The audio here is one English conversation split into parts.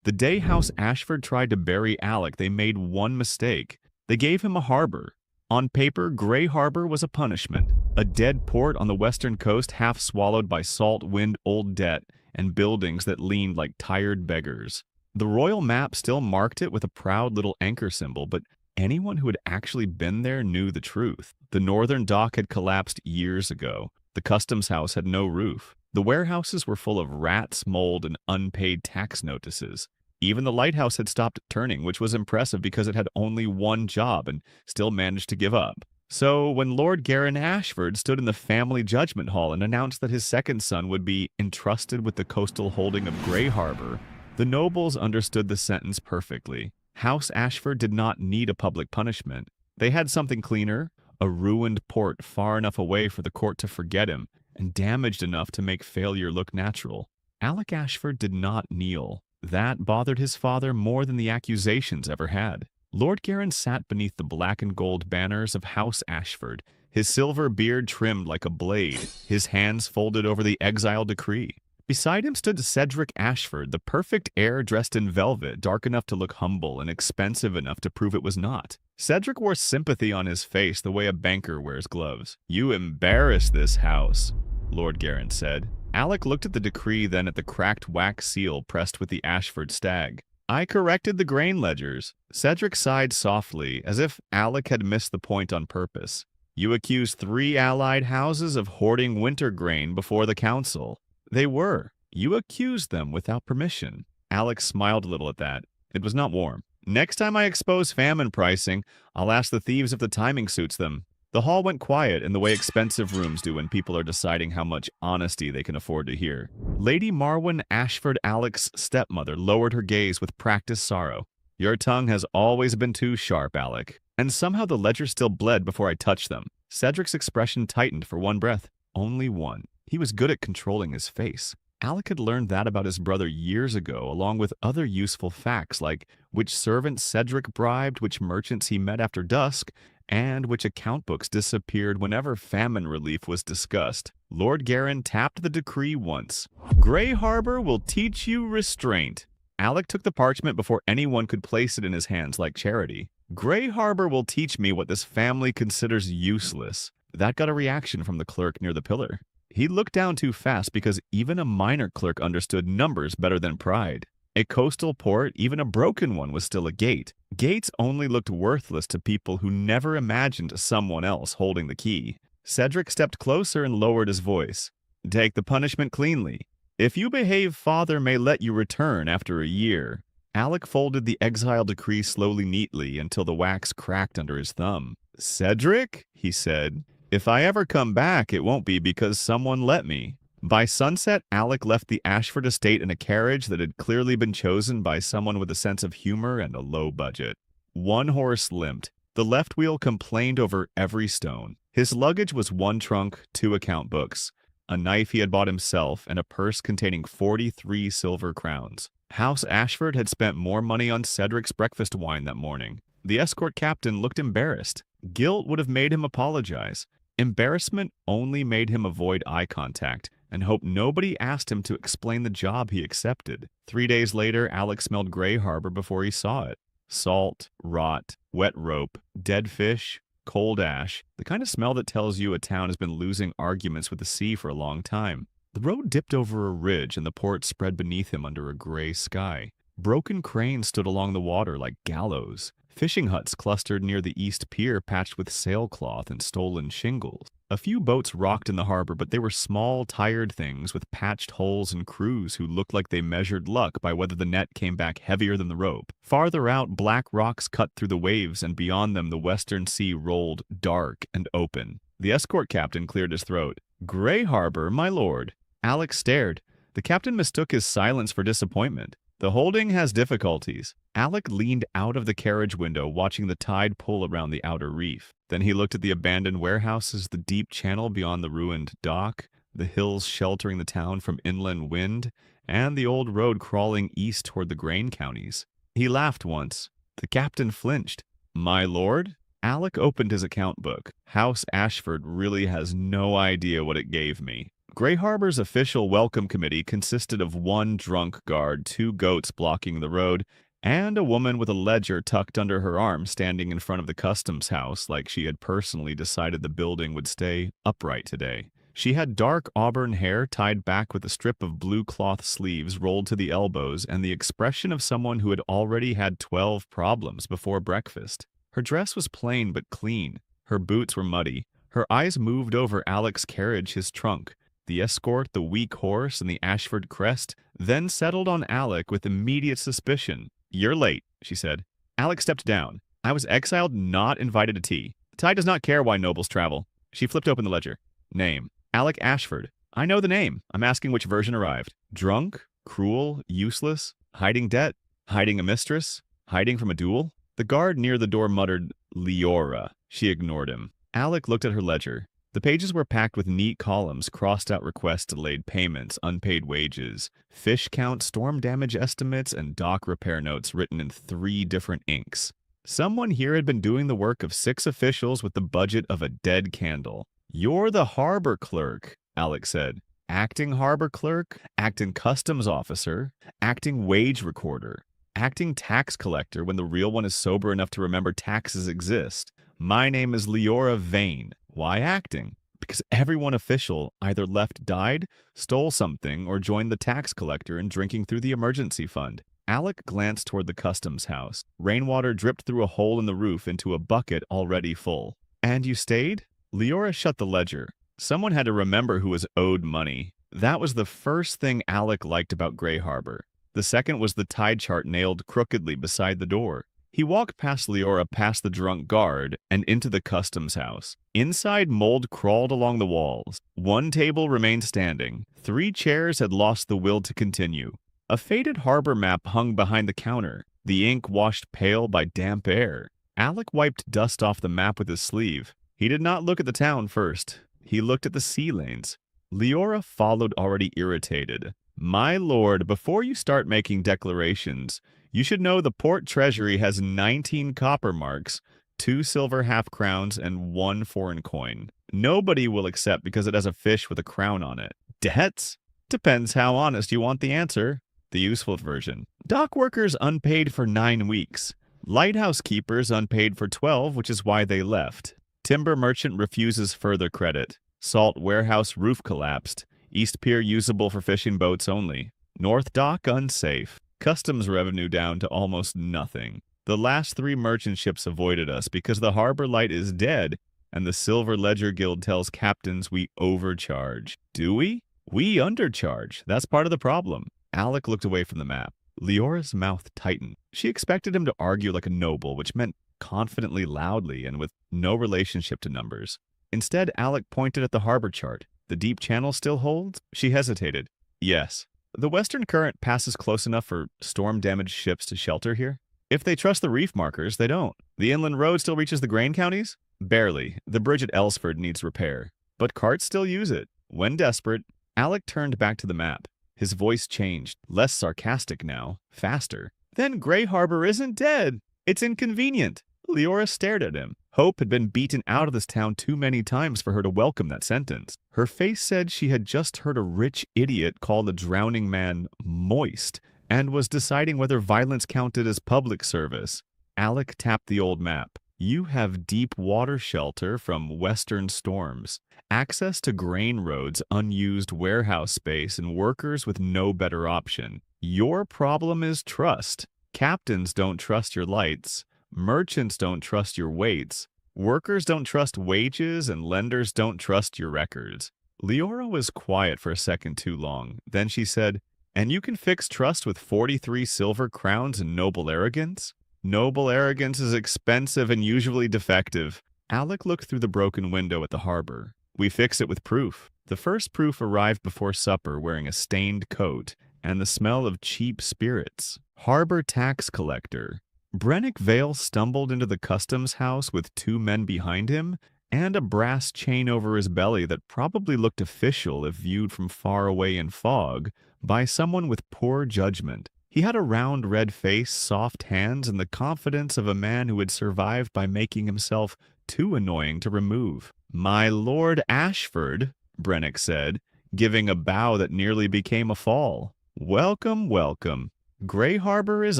The day House Ashford tried to bury Alec, they made one mistake. They gave him a harbor. On paper, Greyharbor was a punishment, a dead port on the western coast half swallowed by salt wind, old debt, and buildings that leaned like tired beggars. The royal map still marked it with a proud little anchor symbol, but anyone who had actually been there knew the truth. The northern dock had collapsed years ago. The customs house had no roof. The warehouses were full of rats, mold, and unpaid tax notices. Even the lighthouse had stopped turning, which was impressive because it had only one job and still managed to give up. So when Lord Garin Ashford stood in the family judgment hall and announced that his second son would be entrusted with the coastal holding of Greyharbor, the nobles understood the sentence perfectly. House Ashford did not need a public punishment. They had something cleaner, a ruined port far enough away for the court to forget him, and damaged enough to make failure look natural. Alec Ashford did not kneel. That bothered his father more than the accusations ever had. Lord Garin sat beneath the black and gold banners of House Ashford, his silver beard trimmed like a blade, his hands folded over the exile decree. Beside him stood Cedric Ashford, the perfect heir dressed in velvet, dark enough to look humble and expensive enough to prove it was not. Cedric wore sympathy on his face the way a banker wears gloves. "You embarrass this house," Lord Garin said. Alec looked at the decree, then at the cracked wax seal pressed with the Ashford stag. "I corrected the grain ledgers." Cedric sighed softly, as if Alec had missed the point on purpose. "You accused 3 allied houses of hoarding winter grain before the council." "They were. You accused them without permission." Alec smiled a little at that. It was not warm. "Next time I expose famine pricing, I'll ask the thieves if the timing suits them." The hall went quiet in the way expensive rooms do when people are deciding how much honesty they can afford to hear. Lady Marwyn Ashford, Alec's stepmother, lowered her gaze with practiced sorrow. "Your tongue has always been too sharp, Alec. And somehow the ledgers still bled before I touched them." Cedric's expression tightened for one breath. Only one. He was good at controlling his face. Alec had learned that about his brother years ago, along with other useful facts like which servants Cedric bribed, which merchants he met after dusk, and which account books disappeared whenever famine relief was discussed. Lord Garin tapped the decree once. "Greyharbor will teach you restraint." Alec took the parchment before anyone could place it in his hands like charity. "Greyharbor will teach me what this family considers useless." That got a reaction from the clerk near the pillar. He looked down too fast because even a minor clerk understood numbers better than pride. A coastal port, even a broken one, was still a gate. Gates only looked worthless to people who never imagined someone else holding the key. Cedric stepped closer and lowered his voice. "Take the punishment cleanly. If you behave, father may let you return after a year." Alec folded the exile decree slowly neatly until the wax cracked under his thumb. "Cedric," he said, "if I ever come back, it won't be because someone let me." By sunset, Alec left the Ashford estate in a carriage that had clearly been chosen by someone with a sense of humor and a low budget. One horse limped. The left wheel complained over every stone. His luggage was 1 trunk, 2 account books, a knife he had bought himself, and a purse containing 43 silver crowns. House Ashford had spent more money on Cedric's breakfast wine that morning. The escort captain looked embarrassed. Guilt would have made him apologize. Embarrassment only made him avoid eye contact and hope nobody asked him to explain the job he accepted. 3 days later, Alec smelled Greyharbor before he saw it. Salt, rot, wet rope, dead fish, cold ash, the kind of smell that tells you a town has been losing arguments with the sea for a long time. The road dipped over a ridge and the port spread beneath him under a gray sky. Broken cranes stood along the water like gallows. Fishing huts clustered near the east pier patched with sailcloth and stolen shingles. A few boats rocked in the harbor, but they were small, tired things with patched hulls and crews who looked like they measured luck by whether the net came back heavier than the rope. Farther out, black rocks cut through the waves, and beyond them the western sea rolled dark and open. The escort captain cleared his throat. "Greyharbor, my lord." Alec stared. The captain mistook his silence for disappointment. "The holding has difficulties." Alec leaned out of the carriage window, watching the tide pull around the outer reef. Then he looked at the abandoned warehouses, the deep channel beyond the ruined dock, the hills sheltering the town from inland wind, and the old road crawling east toward the grain counties. He laughed once. The captain flinched. "My lord?" Alec opened his account book. "House Ashford really has no idea what it gave me." Greyharbor's official welcome committee consisted of one drunk guard, two goats blocking the road, and a woman with a ledger tucked under her arm standing in front of the customs house like she had personally decided the building would stay upright today. She had dark auburn hair tied back with a strip of blue cloth sleeves rolled to the elbows and the expression of someone who had already had 12 problems before breakfast. Her dress was plain but clean. Her boots were muddy. Her eyes moved over Alec's carriage, his trunk, the escort, the weak horse, and the Ashford crest, then settled on Alec with immediate suspicion. "You're late," she said. Alec stepped down. "I was exiled, not invited to tea. The tide does not care why nobles travel." She flipped open the ledger. "Name: Alec Ashford." "I know the name. I'm asking which version arrived." "Drunk? Cruel? Useless? Hiding debt? Hiding a mistress? Hiding from a duel?" The guard near the door muttered, "Leora." She ignored him. Alec looked at her ledger. The pages were packed with neat columns, crossed-out requests, delayed payments, unpaid wages, fish count, storm damage estimates, and dock repair notes written in 3 different inks. Someone here had been doing the work of 6 officials with the budget of a dead candle. "You're the harbor clerk," Alec said. "Acting harbor clerk, acting customs officer, acting wage recorder, acting tax collector when the real one is sober enough to remember taxes exist. My name is Leora Vane. Why acting? Because everyone official either left died, stole something, or joined the tax collector in drinking through the emergency fund." Alec glanced toward the customs house. Rainwater dripped through a hole in the roof into a bucket already full. "And you stayed?" Leora shut the ledger. Someone had to remember who was owed money. That was the first thing Alec liked about Greyharbor. The second was the tide chart nailed crookedly beside the door. He walked past Leora, past the drunk guard, and into the customs house. Inside, mold crawled along the walls. One table remained standing. 3 chairs had lost the will to continue. A faded harbor map hung behind the counter, the ink washed pale by damp air. Alec wiped dust off the map with his sleeve. He did not look at the town first. He looked at the sea lanes. Leora followed, already irritated. "My lord, before you start making declarations, you should know the port treasury has 19 copper marks, 2 silver half-crowns, and 1 foreign coin. Nobody will accept because it has a fish with a crown on it. Debts? Depends how honest you want the answer." The useful version. "Dock workers unpaid for 9 weeks. Lighthouse keepers unpaid for 12, which is why they left. Timber merchant refuses further credit. Salt warehouse roof collapsed. East Pier usable for fishing boats only. North Dock unsafe. Customs revenue down to almost nothing. The last 3 merchant ships avoided us because the harbor light is dead, and the Silver Ledger Guild tells captains we overcharge. Do we? We undercharge. That's part of the problem." Alec looked away from the map. Leora's mouth tightened. She expected him to argue like a noble, which meant confidently, loudly, and with no relationship to numbers. Instead, Alec pointed at the harbor chart. "The deep channel still holds?" She hesitated. "Yes. The western current passes close enough for storm-damaged ships to shelter here. If they trust the reef markers, they don't. The inland road still reaches the grain counties? Barely. The bridge at Ellsford needs repair. But carts still use it. When desperate." Alec turned back to the map. His voice changed, less sarcastic now, faster. "Then Greyharbor isn't dead. It's inconvenient." Leora stared at him. Hope had been beaten out of this town too many times for her to welcome that sentence. Her face said she had just heard a rich idiot call the drowning man moist, and was deciding whether violence counted as public service. Alec tapped the old map. "You have deep water shelter from western storms, access to grain roads, unused warehouse space, and workers with no better option. Your problem is trust. Captains don't trust your lights. Merchants don't trust your weights. Workers don't trust wages, and lenders don't trust your records." Leora was quiet for a second too long. Then she said, "And you can fix trust with 43 silver crowns and noble arrogance?" "Noble arrogance is expensive and usually defective." Alec looked through the broken window at the harbor. "We fix it with proof." The first proof arrived before supper wearing a stained coat and the smell of cheap spirits. Harbor tax collector. Brennick Vale stumbled into the customs house with 2 men behind him and a brass chain over his belly that probably looked official if viewed from far away in fog by someone with poor judgment. He had a round red face, soft hands, and the confidence of a man who had survived by making himself too annoying to remove. "My Lord Ashford," Brennick said, giving a bow that nearly became a fall. Welcome, welcome. Greyharbor is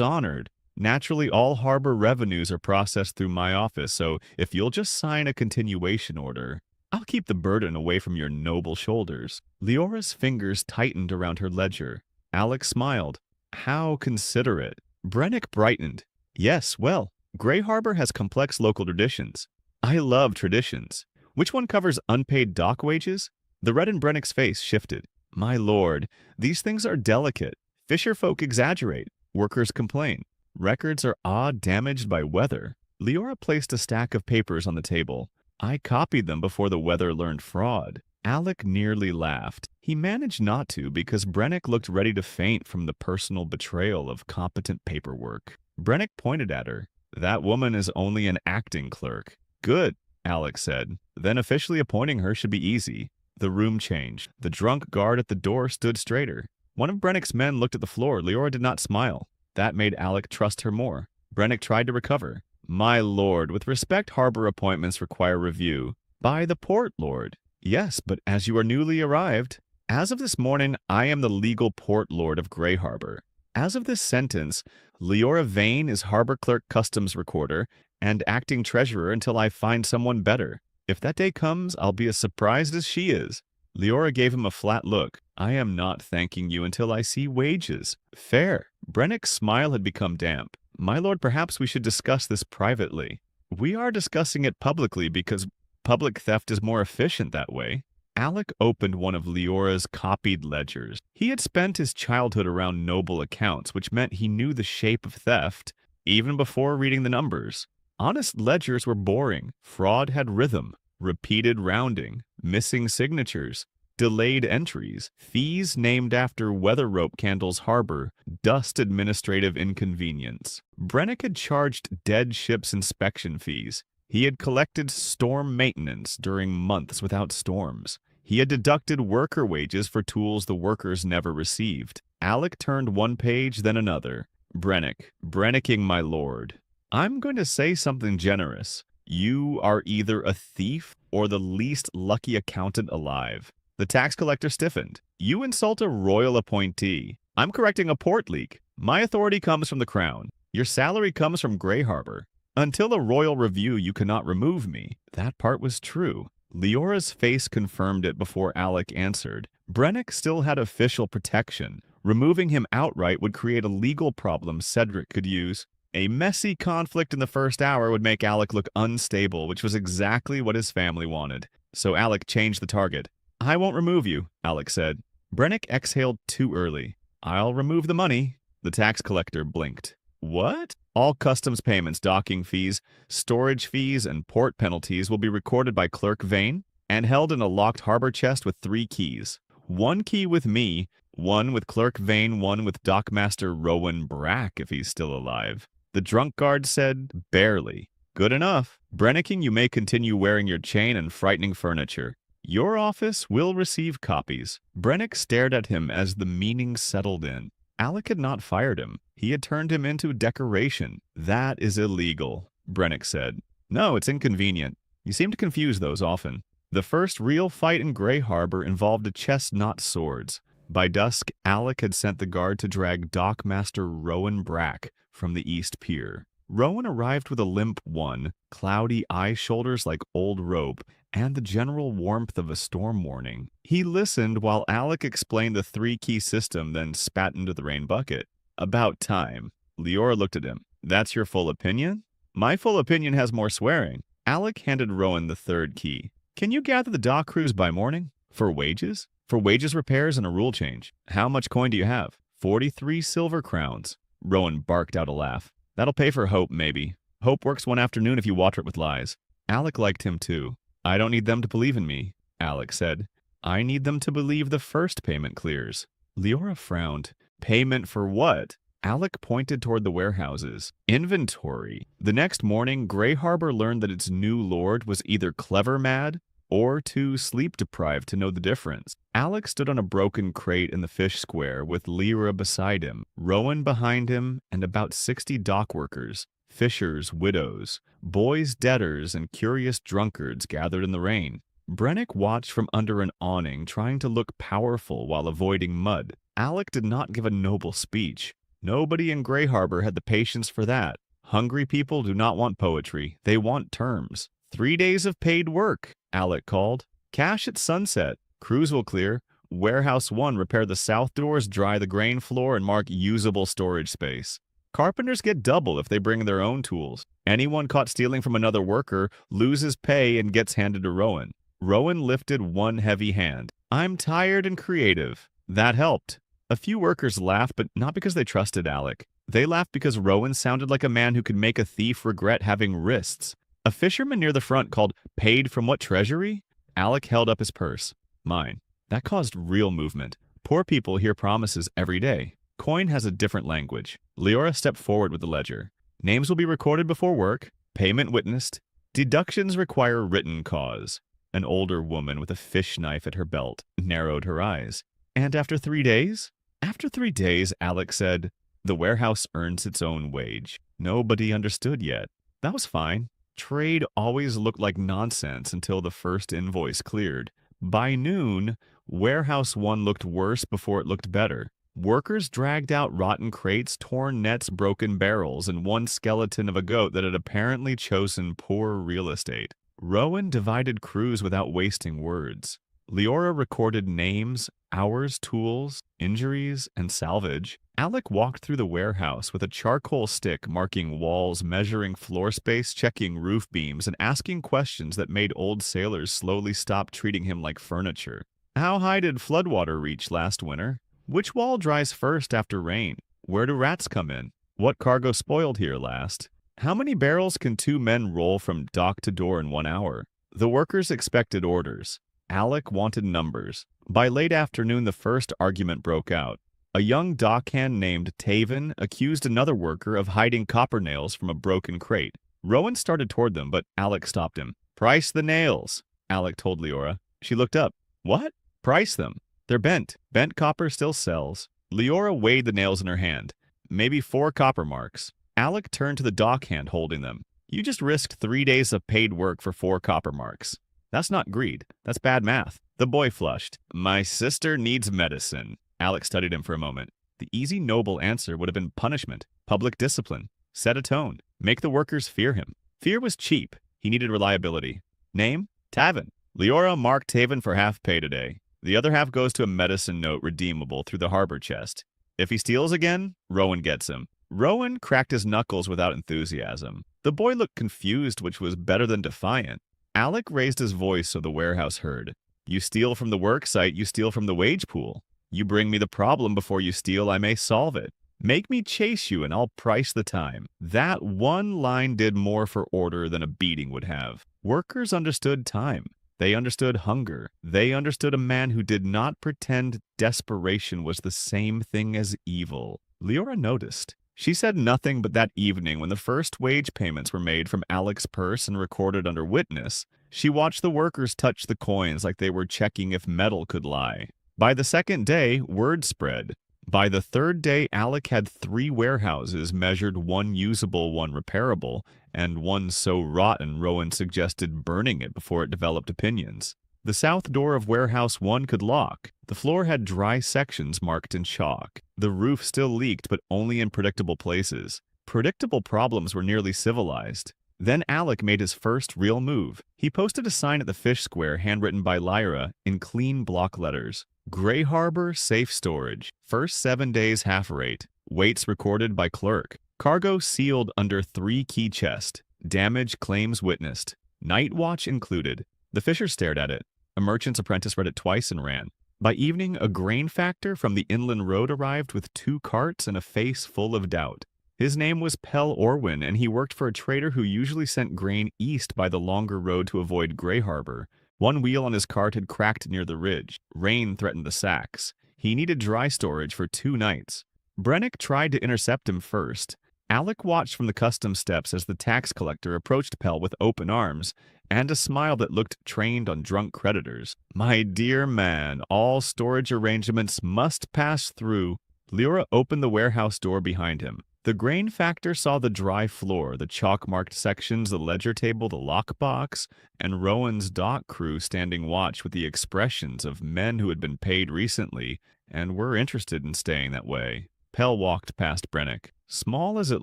honored. Naturally, all harbor revenues are processed through my office, so if you'll just sign a continuation order, I'll keep the burden away from your noble shoulders. Leora's fingers tightened around her ledger. Alec smiled. How considerate. Brennick brightened. Yes, well, Greyharbor has complex local traditions. I love traditions. Which one covers unpaid dock wages? The red in Brennick's face shifted. My lord, these things are delicate. Fisherfolk exaggerate. Workers complain. Records are damaged by weather. Leora placed a stack of papers on the table. I copied them before the weather learned fraud. Alec nearly laughed. He managed not to because Brennick looked ready to faint from the personal betrayal of competent paperwork. Brennick pointed at her. That woman is only an acting clerk. Good, Alec said. Then officially appointing her should be easy. The room changed. The drunk guard at the door stood straighter. One of Brennick's men looked at the floor. Leora did not smile. That made Alec trust her more. Brennick tried to recover. My lord, with respect, harbor appointments require review. By the port lord. Yes, but as you are newly arrived, as of this morning, I am the legal port lord of Greyharbor. As of this sentence, Leora Vane is harbor clerk customs recorder and acting treasurer until I find someone better. If that day comes, I'll be as surprised as she is. Leora gave him a flat look. I am not thanking you until I see wages. Fair. Brennick's smile had become damp. My lord, perhaps we should discuss this privately. We are discussing it publicly because public theft is more efficient that way. Alec opened one of Leora's copied ledgers. He had spent his childhood around noble accounts, which meant he knew the shape of theft, even before reading the numbers. Honest ledgers were boring. Fraud had rhythm, repeated rounding, missing signatures, delayed entries, fees named after Weather Rope Candles Harbor, dust administrative inconvenience. Brennick had charged dead ships inspection fees. He had collected storm maintenance during months without storms. He had deducted worker wages for tools the workers never received. Alec turned one page, then another. Brennicking my lord. I'm going to say something generous. You are either a thief or the least lucky accountant alive. The tax collector stiffened. You insult a royal appointee. I'm correcting a port leak. My authority comes from the crown. Your salary comes from Greyharbor. Until a royal review, you cannot remove me. That part was true. Leora's face confirmed it before Alec answered. Brennick still had official protection. Removing him outright would create a legal problem Cedric could use. A messy conflict in the first hour would make Alec look unstable, which was exactly what his family wanted. So Alec changed the target. I won't remove you, Alec said. Brennick exhaled too early. I'll remove the money. The tax collector blinked. What? All customs payments, docking fees, storage fees, and port penalties will be recorded by Clerk Vane and held in a locked harbor chest with 3 keys. 1 key with me, 1 with Clerk Vane, 1 with Dockmaster Rowan Brack if he's still alive. The drunk guard said, barely. Good enough. Brennicking, you may continue wearing your chain and frightening furniture. Your office will receive copies. Brennick stared at him as the meaning settled in. Alec had not fired him. He had turned him into decoration. That is illegal, Brennick said. No, it's inconvenient. You seem to confuse those often. The first real fight in Greyharbor involved a chest, not swords. By dusk, Alec had sent the guard to drag Dockmaster Rowan Brack from the East Pier. Rowan arrived with a limp one, cloudy eye shoulders like old rope, and the general warmth of a storm warning. He listened while Alec explained the 3-key system, then spat into the rain bucket. About time. Leora looked at him. That's your full opinion? My full opinion has more swearing. Alec handed Rowan the 3rd key. Can you gather the dock crews by morning? For wages? For wages, repairs, and a rule change. How much coin do you have? 43 silver crowns. Rowan barked out a laugh. That'll pay for Hope, maybe. Hope works one afternoon if you water it with lies. Alec liked him too. I don't need them to believe in me, Alec said. I need them to believe the first payment clears. Leora frowned. Payment for what? Alec pointed toward the warehouses. Inventory. The next morning, Greyharbor learned that its new lord was either clever mad or too sleep-deprived to know the difference. Alec stood on a broken crate in the fish square with Lyra beside him, Rowan behind him, and about 60 dockworkers, fishers, widows, boys, debtors, and curious drunkards gathered in the rain. Brennick watched from under an awning, trying to look powerful while avoiding mud. Alec did not give a noble speech. Nobody in Greyharbor had the patience for that. Hungry people do not want poetry. They want terms. 3 days of paid work, Alec called. Cash at sunset. Crews will clear. Warehouse 1 repair the south doors, dry the grain floor, and mark usable storage space. Carpenters get double if they bring their own tools. Anyone caught stealing from another worker loses pay and gets handed to Rowan. Rowan lifted one heavy hand. I'm tired and creative. That helped. A few workers laughed, but not because they trusted Alec. They laughed because Rowan sounded like a man who could make a thief regret having wrists. A fisherman near the front called, "Paid from what treasury?" Alec held up his purse. Mine. That caused real movement. Poor people hear promises every day. Coin has a different language. Leora stepped forward with the ledger. Names will be recorded before work. Payment witnessed. Deductions require written cause. An older woman with a fish knife at her belt narrowed her eyes. And after 3 days? After 3 days, Alec said, the warehouse earns its own wage. Nobody understood yet. That was fine. Trade always looked like nonsense until the first invoice cleared. By noon, Warehouse 1 looked worse before it looked better. Workers dragged out rotten crates, torn nets, broken barrels, and one skeleton of a goat that had apparently chosen poor real estate. Rowan divided crews without wasting words. Leora recorded names, hours, tools, injuries, and salvage. Alec walked through the warehouse with a charcoal stick marking walls, measuring floor space, checking roof beams, and asking questions that made old sailors slowly stop treating him like furniture. How high did floodwater reach last winter? Which wall dries first after rain? Where do rats come in? What cargo spoiled here last? How many barrels can 2 men roll from dock to door in 1 hour? The workers expected orders. Alec wanted numbers. By late afternoon, the first argument broke out. A young dockhand named Taven accused another worker of hiding copper nails from a broken crate. Rowan started toward them, but Alec stopped him. Price the nails, Alec told Leora. She looked up. What? Price them. They're bent. Bent copper still sells. Leora weighed the nails in her hand. Maybe 4 copper marks. Alec turned to the dockhand holding them. You just risked 3 days of paid work for 4 copper marks. That's not greed. That's bad math. The boy flushed. My sister needs medicine. Alec studied him for a moment. The easy, noble answer would have been punishment, public discipline, set a tone, make the workers fear him. Fear was cheap. He needed reliability. Name? Taven. Leora marked Taven for half pay today. The other half goes to a medicine note redeemable through the harbor chest. If he steals again, Rowan gets him. Rowan cracked his knuckles without enthusiasm. The boy looked confused, which was better than defiant. Alec raised his voice so the warehouse heard. You steal from the work site, you steal from the wage pool. You bring me the problem before you steal, I may solve it. Make me chase you and I'll price the time. That one line did more for order than a beating would have. Workers understood time. They understood hunger. They understood a man who did not pretend desperation was the same thing as evil. Leora noticed. She said nothing, but that evening, when the first wage payments were made from Alec's purse and recorded under witness, she watched the workers touch the coins like they were checking if metal could lie. By the second day, word spread. By the third day, Alec had 3 warehouses measured, 1 usable, 1 repairable, and 1 so rotten Rowan suggested burning it before it developed opinions. The south door of Warehouse 1 could lock. The floor had dry sections marked in chalk. The roof still leaked, but only in predictable places. Predictable problems were nearly civilized. Then Alec made his first real move. He posted a sign at the fish square handwritten by Lyra in clean block letters. Greyharbor Safe Storage. First 7 days half rate. Weights recorded by clerk. Cargo sealed under 3 key chests. Damage claims witnessed. Night watch included. The fisher stared at it. A merchant's apprentice read it twice and ran. By evening, a grain factor from the inland road arrived with 2 carts and a face full of doubt. His name was Pell Orwin, and he worked for a trader who usually sent grain east by the longer road to avoid Greyharbor. One wheel on his cart had cracked near the ridge. Rain threatened the sacks. He needed dry storage for 2 nights. Brennick tried to intercept him first. Alec watched from the customs steps as the tax collector approached Pell with open arms and a smile that looked trained on drunk creditors. My dear man, all storage arrangements must pass through. Leora opened the warehouse door behind him. The grain factor saw the dry floor, the chalk-marked sections, the ledger table, the lockbox, and Rowan's dock crew standing watch with the expressions of men who had been paid recently and were interested in staying that way. Pell walked past Brennick. Small as it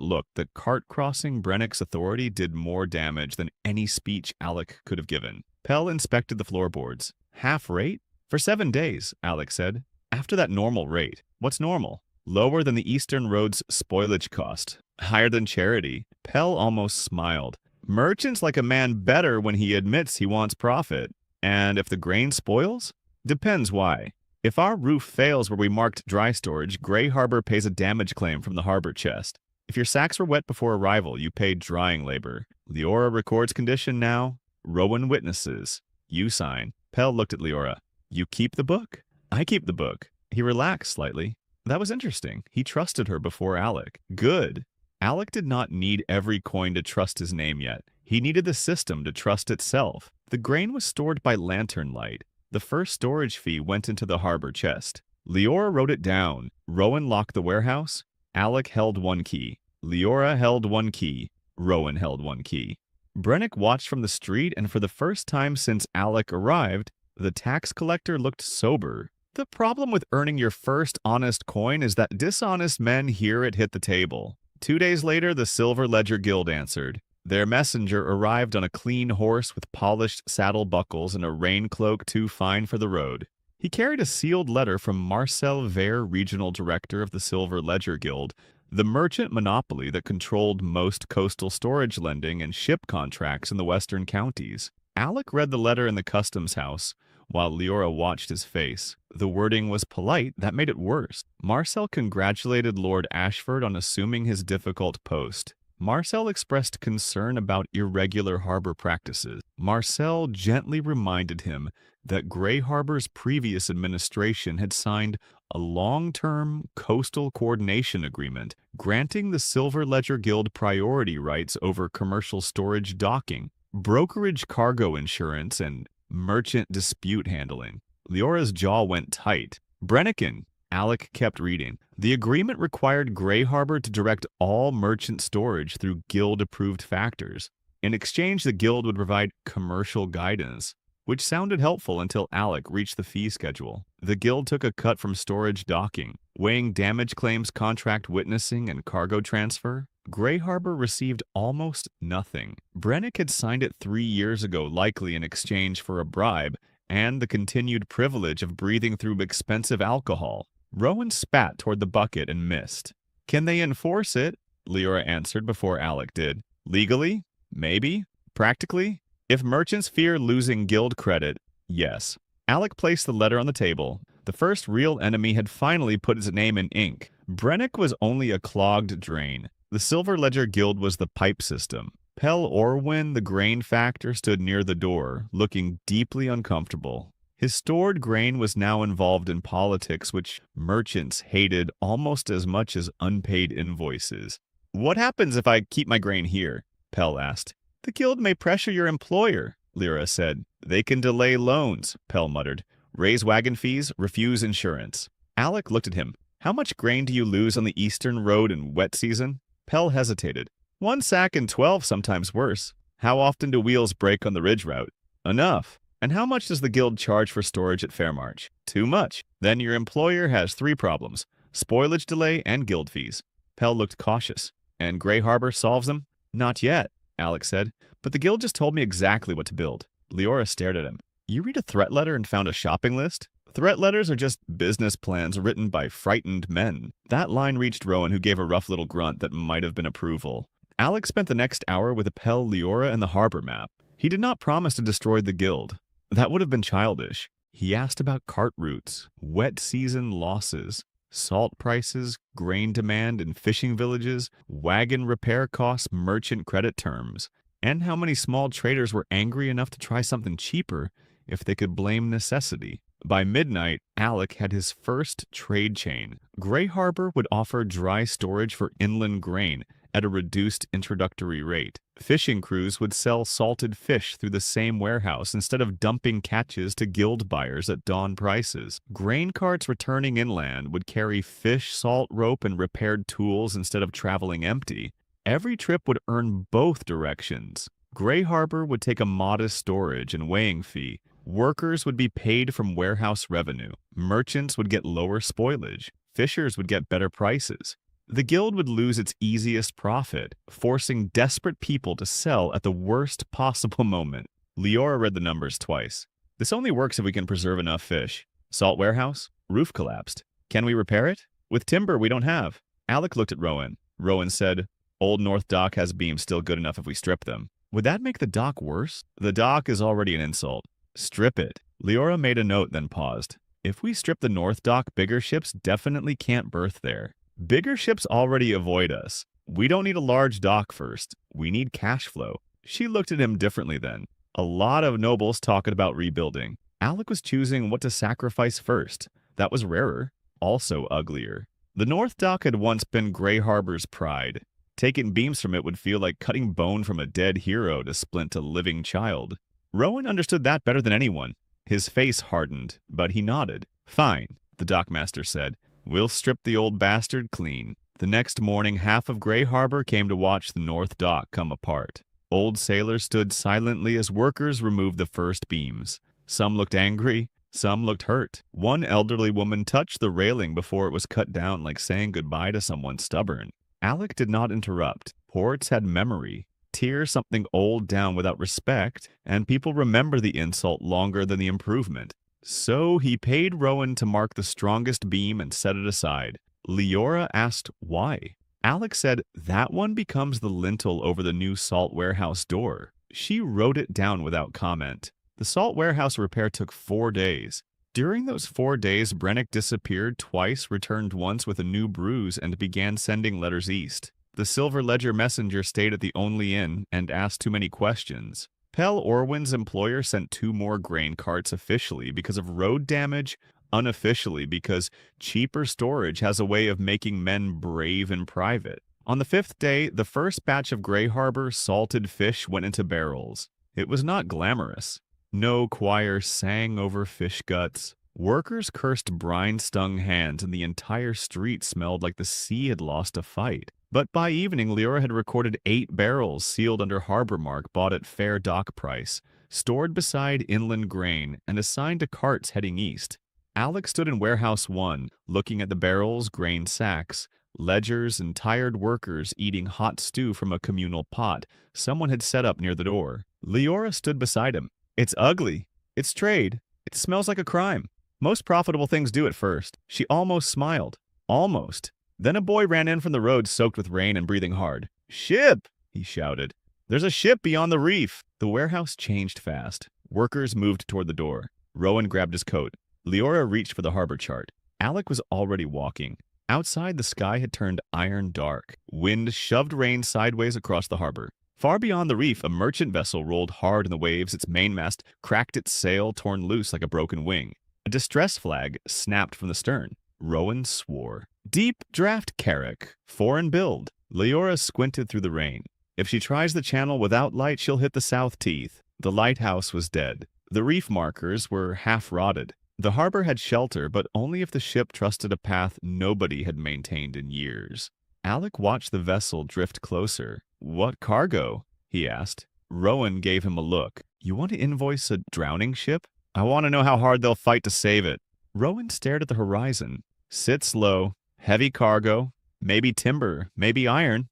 looked, the cart crossing Brennick's authority did more damage than any speech Alec could have given. Pell inspected the floorboards. Half rate? For 7 days, Alec said. After that normal rate. What's normal? Lower than the Eastern Road's spoilage cost. Higher than charity. Pell almost smiled. Merchants like a man better when he admits he wants profit. And if the grain spoils? Depends why. If our roof fails where we marked dry storage, Greyharbor pays a damage claim from the harbor chest. If your sacks were wet before arrival, you paid drying labor. Leora records condition now. Rowan witnesses. You sign. Pell looked at Leora. You keep the book? I keep the book. He relaxed slightly. That was interesting. He trusted her before Alec. Good. Alec did not need every coin to trust his name yet. He needed the system to trust itself. The grain was stored by lantern light. The first storage fee went into the harbor chest. Leora wrote it down. Rowan locked the warehouse. Alec held one key. Leora held one key. Rowan held one key. Brennick watched from the street, and for the first time since Alec arrived, the tax collector looked sober. The problem with earning your first honest coin is that dishonest men hear it hit the table. 2 days later, the Silver Ledger Guild answered. Their messenger arrived on a clean horse with polished saddle buckles and a rain cloak too fine for the road. He carried a sealed letter from Marcel Vere, regional director of the Silver Ledger Guild, the merchant monopoly that controlled most coastal storage lending and ship contracts in the western counties. Alec read the letter in the customs house, while Leora watched his face. The wording was polite, that made it worse. Marcel congratulated Lord Ashford on assuming his difficult post. Marcel expressed concern about irregular harbor practices. Marcel gently reminded him that Greyharbor's previous administration had signed a long-term coastal coordination agreement granting the Silver Ledger Guild priority rights over commercial storage docking, brokerage cargo insurance, and merchant dispute handling. Leora's jaw went tight. Brennick, Alec kept reading. The agreement required Greyharbor to direct all merchant storage through guild-approved factors. In exchange, the guild would provide commercial guidance, which sounded helpful until Alec reached the fee schedule. The guild took a cut from storage docking, weighing damage claims, contract witnessing, and cargo transfer. Greyharbor received almost nothing. Brennick had signed it 3 years ago, likely in exchange for a bribe and the continued privilege of breathing through expensive alcohol. Rowan spat toward the bucket and missed. Can they enforce it? Leora answered before Alec did. Legally? Maybe. Practically? If merchants fear losing guild credit, yes. Alec placed the letter on the table. The first real enemy had finally put his name in ink. Brennick was only a clogged drain. The Silver Ledger Guild was the pipe system. Pell Orwin, the grain factor, stood near the door, looking deeply uncomfortable. His stored grain was now involved in politics, which merchants hated almost as much as unpaid invoices. What happens if I keep my grain here? Pell asked. The guild may pressure your employer, Leora said. They can delay loans, Pell muttered. Raise wagon fees, refuse insurance. Alec looked at him. How much grain do you lose on the Eastern Road in wet season? Pell hesitated. 1 sack and 12, sometimes worse. How often do wheels break on the ridge route? Enough. And how much does the guild charge for storage at Fairmarch? Too much. Then your employer has 3 problems. Spoilage delay and guild fees. Pell looked cautious. And Greyharbor solves them? Not yet, Alec said. But the guild just told me exactly what to build. Leora stared at him. You read a threat letter and found a shopping list? Threat letters are just business plans written by frightened men. That line reached Rowan, who gave a rough little grunt that might have been approval. Alec spent the next hour with Pell, Leora, and the harbor map. He did not promise to destroy the guild. That would have been childish. He asked about cart routes, wet season losses, salt prices, grain demand in fishing villages, wagon repair costs, merchant credit terms, and how many small traders were angry enough to try something cheaper if they could blame necessity. By midnight, Alec had his first trade chain. Greyharbor would offer dry storage for inland grain, at a reduced introductory rate. Fishing crews would sell salted fish through the same warehouse instead of dumping catches to guild buyers at dawn prices. Grain carts returning inland would carry fish, salt, rope, and repaired tools instead of traveling empty. Every trip would earn both directions. Greyharbor would take a modest storage and weighing fee. Workers would be paid from warehouse revenue. Merchants would get lower spoilage. Fishers would get better prices. The guild would lose its easiest profit, forcing desperate people to sell at the worst possible moment. Leora read the numbers twice. This only works if we can preserve enough fish. Salt warehouse? Roof collapsed. Can we repair it? With timber we don't have. Alec looked at Rowan. Rowan said, Old North Dock has beams still good enough if we strip them. Would that make the dock worse? The dock is already an insult. Strip it. Leora made a note, then paused. If we strip the North Dock, bigger ships definitely can't berth there. Bigger ships already avoid us. We don't need a large dock first. We need cash flow. She looked at him differently then. A lot of nobles talking about rebuilding. Alec was choosing what to sacrifice first. That was rarer, also uglier. The North Dock had once been Greyharbor's pride. Taking beams from it would feel like cutting bone from a dead hero to splint a living child. Rowan understood that better than anyone. His face hardened, but he nodded. Fine, the dockmaster said. We'll strip the old bastard clean. The next morning, half of Greyharbor came to watch the North Dock come apart. Old sailors stood silently as workers removed the first beams. Some looked angry, some looked hurt. One elderly woman touched the railing before it was cut down like saying goodbye to someone stubborn. Alec did not interrupt. Ports had memory. Tear something old down without respect, and people remember the insult longer than the improvement. So he paid Rowan to mark the strongest beam and set it aside. Leora asked why. Alec said that one becomes the lintel over the new salt warehouse door. She wrote it down without comment. The salt warehouse repair took 4 days. During those 4 days, Brennick disappeared twice, returned once with a new bruise, and began sending letters east. The Silver Ledger messenger stayed at the only inn and asked too many questions. Pell Orwin's employer sent 2 more grain carts officially because of road damage, unofficially because cheaper storage has a way of making men brave in private. On the 5th day, the first batch of Greyharbor salted fish went into barrels. It was not glamorous. No choir sang over fish guts. Workers cursed brine-stung hands, and the entire street smelled like the sea had lost a fight. But by evening, Leora had recorded 8 barrels sealed under harbor mark bought at fair dock price, stored beside inland grain, and assigned to carts heading east. Alec stood in Warehouse 1, looking at the barrels, grain sacks, ledgers, and tired workers eating hot stew from a communal pot someone had set up near the door. Leora stood beside him. It's ugly. It's trade. It smells like a crime. Most profitable things do at first. She almost smiled. Almost. Then a boy ran in from the road soaked with rain and breathing hard. Ship! He shouted. There's a ship beyond the reef. The warehouse changed fast. Workers moved toward the door. Rowan grabbed his coat. Leora reached for the harbor chart. Alec was already walking. Outside, the sky had turned iron dark. Wind shoved rain sideways across the harbor. Far beyond the reef, a merchant vessel rolled hard in the waves. Its mainmast cracked its sail, torn loose like a broken wing. A distress flag snapped from the stern. Rowan swore. Deep draft carrack, foreign build. Leora squinted through the rain. If she tries the channel without light, she'll hit the south teeth. The lighthouse was dead. The reef markers were half-rotted. The harbor had shelter, but only if the ship trusted a path nobody had maintained in years. Alec watched the vessel drift closer. What cargo? He asked. Rowan gave him a look. You want to invoice a drowning ship? I want to know how hard they'll fight to save it. Rowan stared at the horizon. Sit slow. Heavy cargo. Maybe timber. Maybe iron.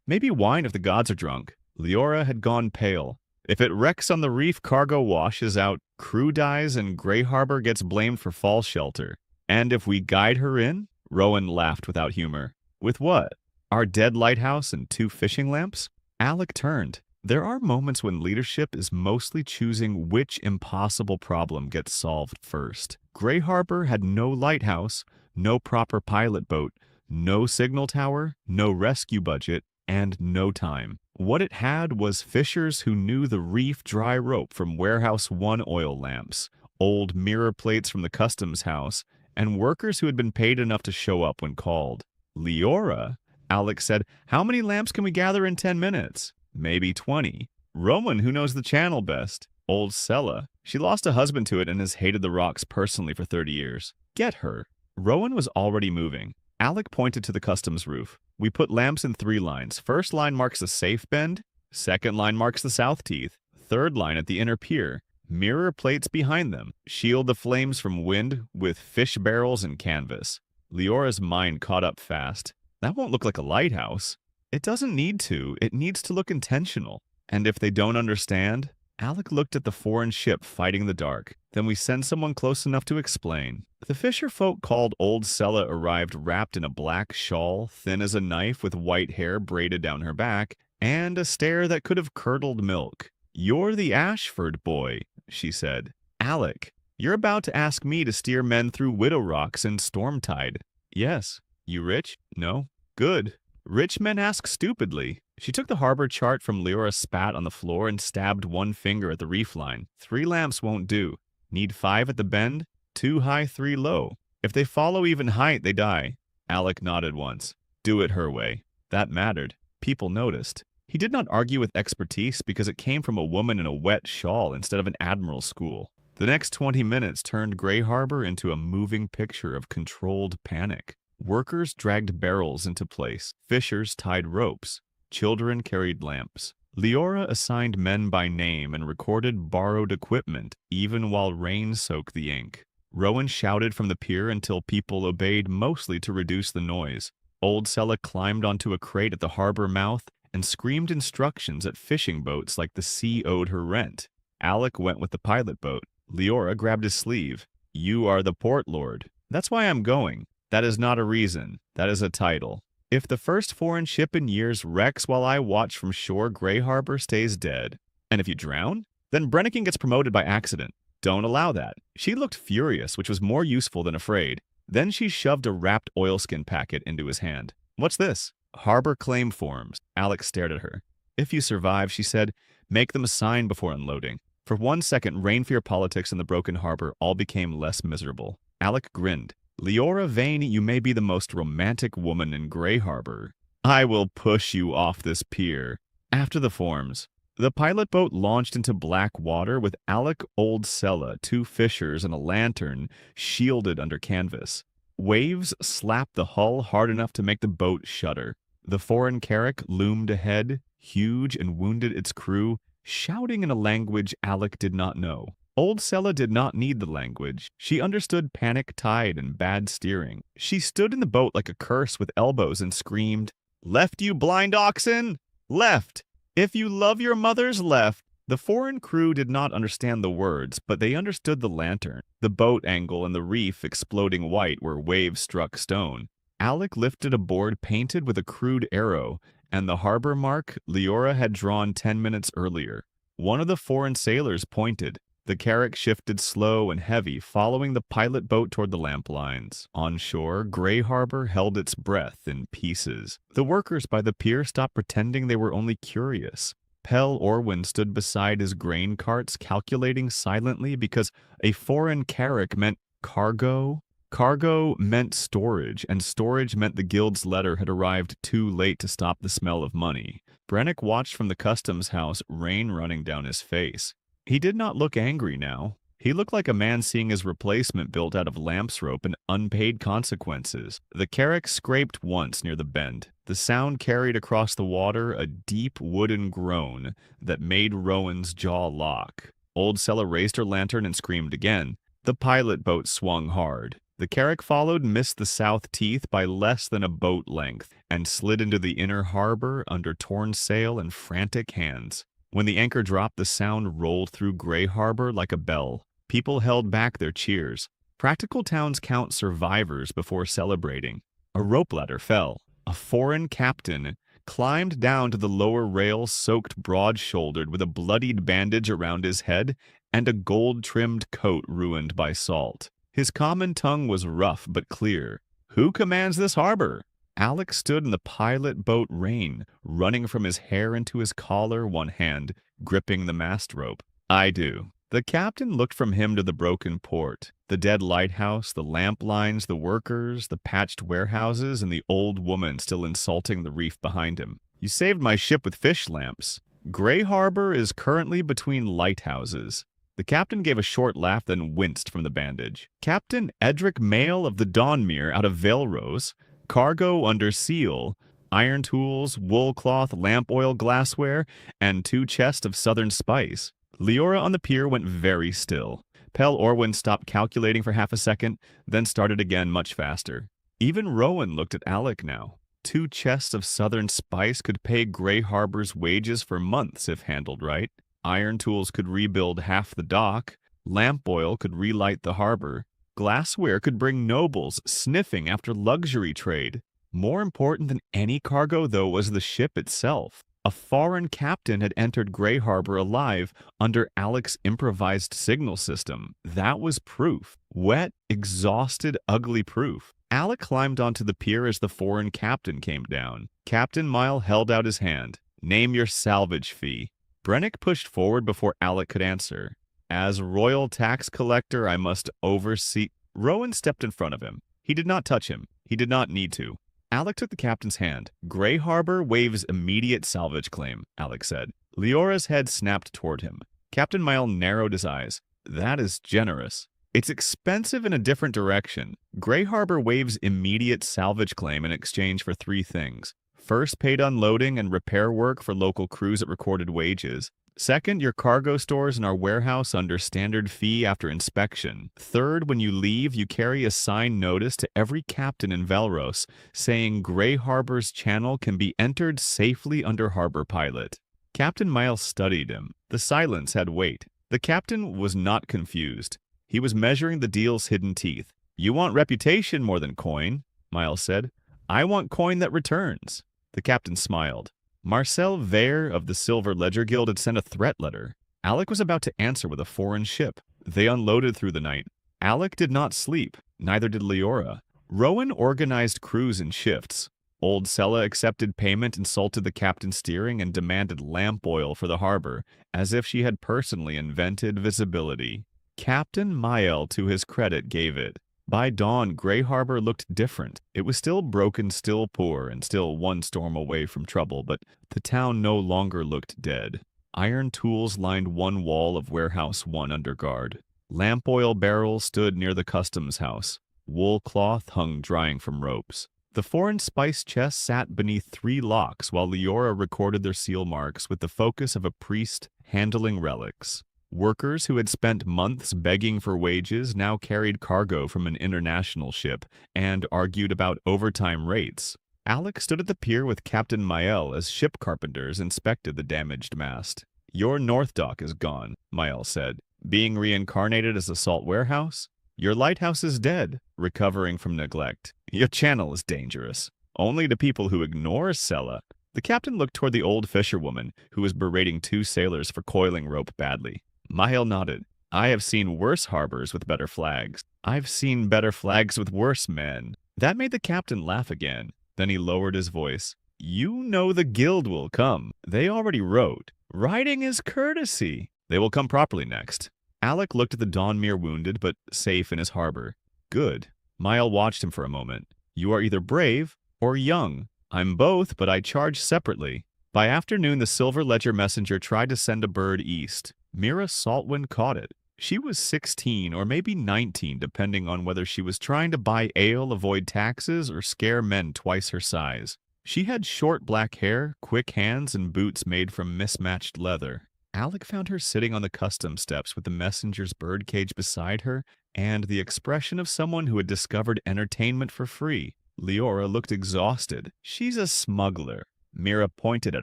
Maybe wine if the gods are drunk. Leora had gone pale. If it wrecks on the reef, cargo washes out, crew dies, and Greyharbor gets blamed for false shelter. And if we guide her in? Rowan laughed without humor. With what? Our dead lighthouse and 2 fishing lamps? Alec turned. There are moments when leadership is mostly choosing which impossible problem gets solved first. Greyharbor had no lighthouse, no proper pilot boat, no signal tower, no rescue budget, and no time. What it had was fishers who knew the reef dry rope from Warehouse 1 oil lamps, old mirror plates from the customs house, and workers who had been paid enough to show up when called. Leora? Alec said, "How many lamps can we gather in 10 minutes? Maybe 20. Rowan, who knows the channel best? Old Sella. She lost a husband to it and has hated the rocks personally for 30 years. Get her." Rowan was already moving. Alec pointed to the customs roof. "We put lamps in 3 lines. First line marks the safe bend. Second line marks the south teeth. Third line at the inner pier. Mirror plates behind them. Shield the flames from wind with fish barrels and canvas." Leora's mind caught up fast. "That won't look like a lighthouse." "It doesn't need to. It needs to look intentional. And if they don't understand?" Alec looked at the foreign ship fighting the dark. "Then we send someone close enough to explain." The fisher folk called Old Sella arrived wrapped in a black shawl, thin as a knife with white hair braided down her back, and a stare that could have curdled milk. "You're the Ashford boy," she said. "Alec, you're about to ask me to steer men through Widow Rocks in storm tide." "Yes." "You rich?" "No." "Good. Rich men ask stupidly." She took the harbor chart from Leora's spat on the floor and stabbed one finger at the reef line. 3 lamps won't do. Need 5 at the bend? 2 high, 3 low. If they follow even height, they die. Alec nodded once. Do it her way. That mattered. People noticed. He did not argue with expertise because it came from a woman in a wet shawl instead of an admiral school. The next 20 minutes turned Greyharbor into a moving picture of controlled panic. Workers dragged barrels into place. Fishers tied ropes. Children carried lamps. Leora assigned men by name and recorded borrowed equipment, even while rain soaked the ink. Rowan shouted from the pier until people obeyed, mostly to reduce the noise. Old Sella climbed onto a crate at the harbor mouth and screamed instructions at fishing boats like the sea owed her rent. Alec went with the pilot boat. Leora grabbed his sleeve. "You are the port lord." "That's why I'm going." "That is not a reason. That is a title." "If the first foreign ship in years wrecks while I watch from shore, Greyharbor stays dead." "And if you drown?" "Then Brennigan gets promoted by accident." "Don't allow that." She looked furious, which was more useful than afraid. Then she shoved a wrapped oilskin packet into his hand. "What's this?" "Harbor claim forms." Alec stared at her. "If you survive," she said, "make them sign before unloading." For 1 second, rain-fear politics in the broken harbor all became less miserable. Alec grinned. "Leora Vane, you may be the most romantic woman in Greyharbor. I will push you off this pier." After the forms, the pilot boat launched into black water with Alec, Old Sella, 2 fishers, and a lantern shielded under canvas. Waves slapped the hull hard enough to make the boat shudder. The foreign carrack loomed ahead, huge, and wounded its crew, shouting in a language Alec did not know. Old Sella did not need the language. She understood panic tide and bad steering. She stood in the boat like a curse with elbows and screamed, "Left, you blind oxen! Left! If you love your mothers, left!" The foreign crew did not understand the words, but they understood the lantern, the boat angle, and the reef exploding white where waves struck stone. Alec lifted a board painted with a crude arrow, and the harbor mark Leora had drawn 10 minutes earlier. One of the foreign sailors pointed. The carrack shifted slow and heavy, following the pilot boat toward the lamp lines. On shore, Greyharbor held its breath in pieces. The workers by the pier stopped pretending they were only curious. Pell Orwin stood beside his grain carts, calculating silently because a foreign carrack meant cargo. Cargo meant storage, and storage meant the guild's letter had arrived too late to stop the smell of money. Brennick watched from the customs house, rain running down his face. He did not look angry now. He looked like a man seeing his replacement built out of lamps rope and unpaid consequences. The carrack scraped once near the bend. The sound carried across the water a deep wooden groan that made Rowan's jaw lock. Old Sella raised her lantern and screamed again. The pilot boat swung hard. The carrack followed, missed the south teeth by less than a boat length, and slid into the inner harbor under torn sail and frantic hands. When the anchor dropped, the sound rolled through Greyharbor like a bell. People held back their cheers. Practical towns count survivors before celebrating. A rope ladder fell. A foreign captain climbed down to the lower rail, soaked broad-shouldered with a bloodied bandage around his head and a gold-trimmed coat ruined by salt. His common tongue was rough but clear. "Who commands this harbor?" Alec stood in the pilot boat rain, running from his hair into his collar, one hand gripping the mast rope. "I do." The captain looked from him to the broken port, the dead lighthouse, the lamp lines, the workers, the patched warehouses, and the old woman still insulting the reef behind him. You saved my ship with fish lamps. Greyharbor is currently between lighthouses. The captain gave a short laugh, then winced from the bandage. Captain Edric Mail of the Dawnmere out of Velrose, cargo under seal, iron tools, wool cloth, lamp oil, glassware, and 2 chests of southern spice. Leora on the pier went very still. Pel Orwin stopped calculating for half a second, then started again much faster. Even Rowan looked at Alec now. 2 chests of southern spice could pay Greyharbor's wages for months if handled right. Iron tools could rebuild half the dock. Lamp oil could relight the harbor. Glassware could bring nobles sniffing after luxury trade. More important than any cargo, though, was the ship itself. A foreign captain had entered Greyharbor alive under Alec's improvised signal system. That was proof. Wet, exhausted, ugly proof. Alec climbed onto the pier as the foreign captain came down. Captain Mile held out his hand. Name your salvage fee. Brennick pushed forward before Alec could answer. As royal tax collector, I must oversee... Rowan stepped in front of him. He did not touch him. He did not need to. Alec took the captain's hand. Greyharbor waives immediate salvage claim, Alec said. Leora's head snapped toward him. Captain Mile narrowed his eyes. That is generous. It's expensive in a different direction. Greyharbor waives immediate salvage claim in exchange for 3 things. First, paid unloading and repair work for local crews at recorded wages. Second, your cargo stores in our warehouse under standard fee after inspection. Third, when you leave, you carry a signed notice to every captain in Velrose saying Greyharbor's channel can be entered safely under harbor pilot. Captain Miles studied him. The silence had weight. The captain was not confused. He was measuring the deal's hidden teeth. You want reputation more than coin, Miles said. I want coin that returns. The captain smiled. Marcel Vere of the Silver Ledger Guild had sent a threat letter. Alec was about to answer with a foreign ship. They unloaded through the night. Alec did not sleep. Neither did Leora. Rowan organized crews in shifts. Old Sella accepted payment, insulted the captain's steering, and demanded lamp oil for the harbor, as if she had personally invented visibility. Captain Mael, to his credit, gave it. By dawn, Greyharbor looked different. It was still broken, still poor, and still one storm away from trouble, but the town no longer looked dead. Iron tools lined one wall of Warehouse 1 under guard. Lamp oil barrels stood near the customs house. Wool cloth hung drying from ropes. The foreign spice chest sat beneath 3 locks while Leora recorded their seal marks with the focus of a priest handling relics. Workers who had spent months begging for wages now carried cargo from an international ship and argued about overtime rates. Alec stood at the pier with Captain Mael as ship carpenters inspected the damaged mast. Your north dock is gone, Mael said. Being reincarnated as a salt warehouse? Your lighthouse is dead, recovering from neglect. Your channel is dangerous. Only to people who ignore Sella. The captain looked toward the old fisherwoman who was berating 2 sailors for coiling rope badly. Mael nodded. I have seen worse harbors with better flags. I've seen better flags with worse men. That made the captain laugh again. Then he lowered his voice. You know the guild will come. They already wrote. Writing is courtesy. They will come properly next. Alec looked at the Dawnmere wounded, but safe in his harbor. Good. Mael watched him for a moment. You are either brave or young. I'm both, but I charge separately. By afternoon, the Silver Ledger messenger tried to send a bird east. Mira Saltwind caught it. She was 16 or maybe 19, depending on whether she was trying to buy ale, avoid taxes, or scare men twice her size. She had short black hair, quick hands, and boots made from mismatched leather. Alec found her sitting on the customs steps with the messenger's birdcage beside her and the expression of someone who had discovered entertainment for free. Leora looked exhausted. She's a smuggler. Mira pointed at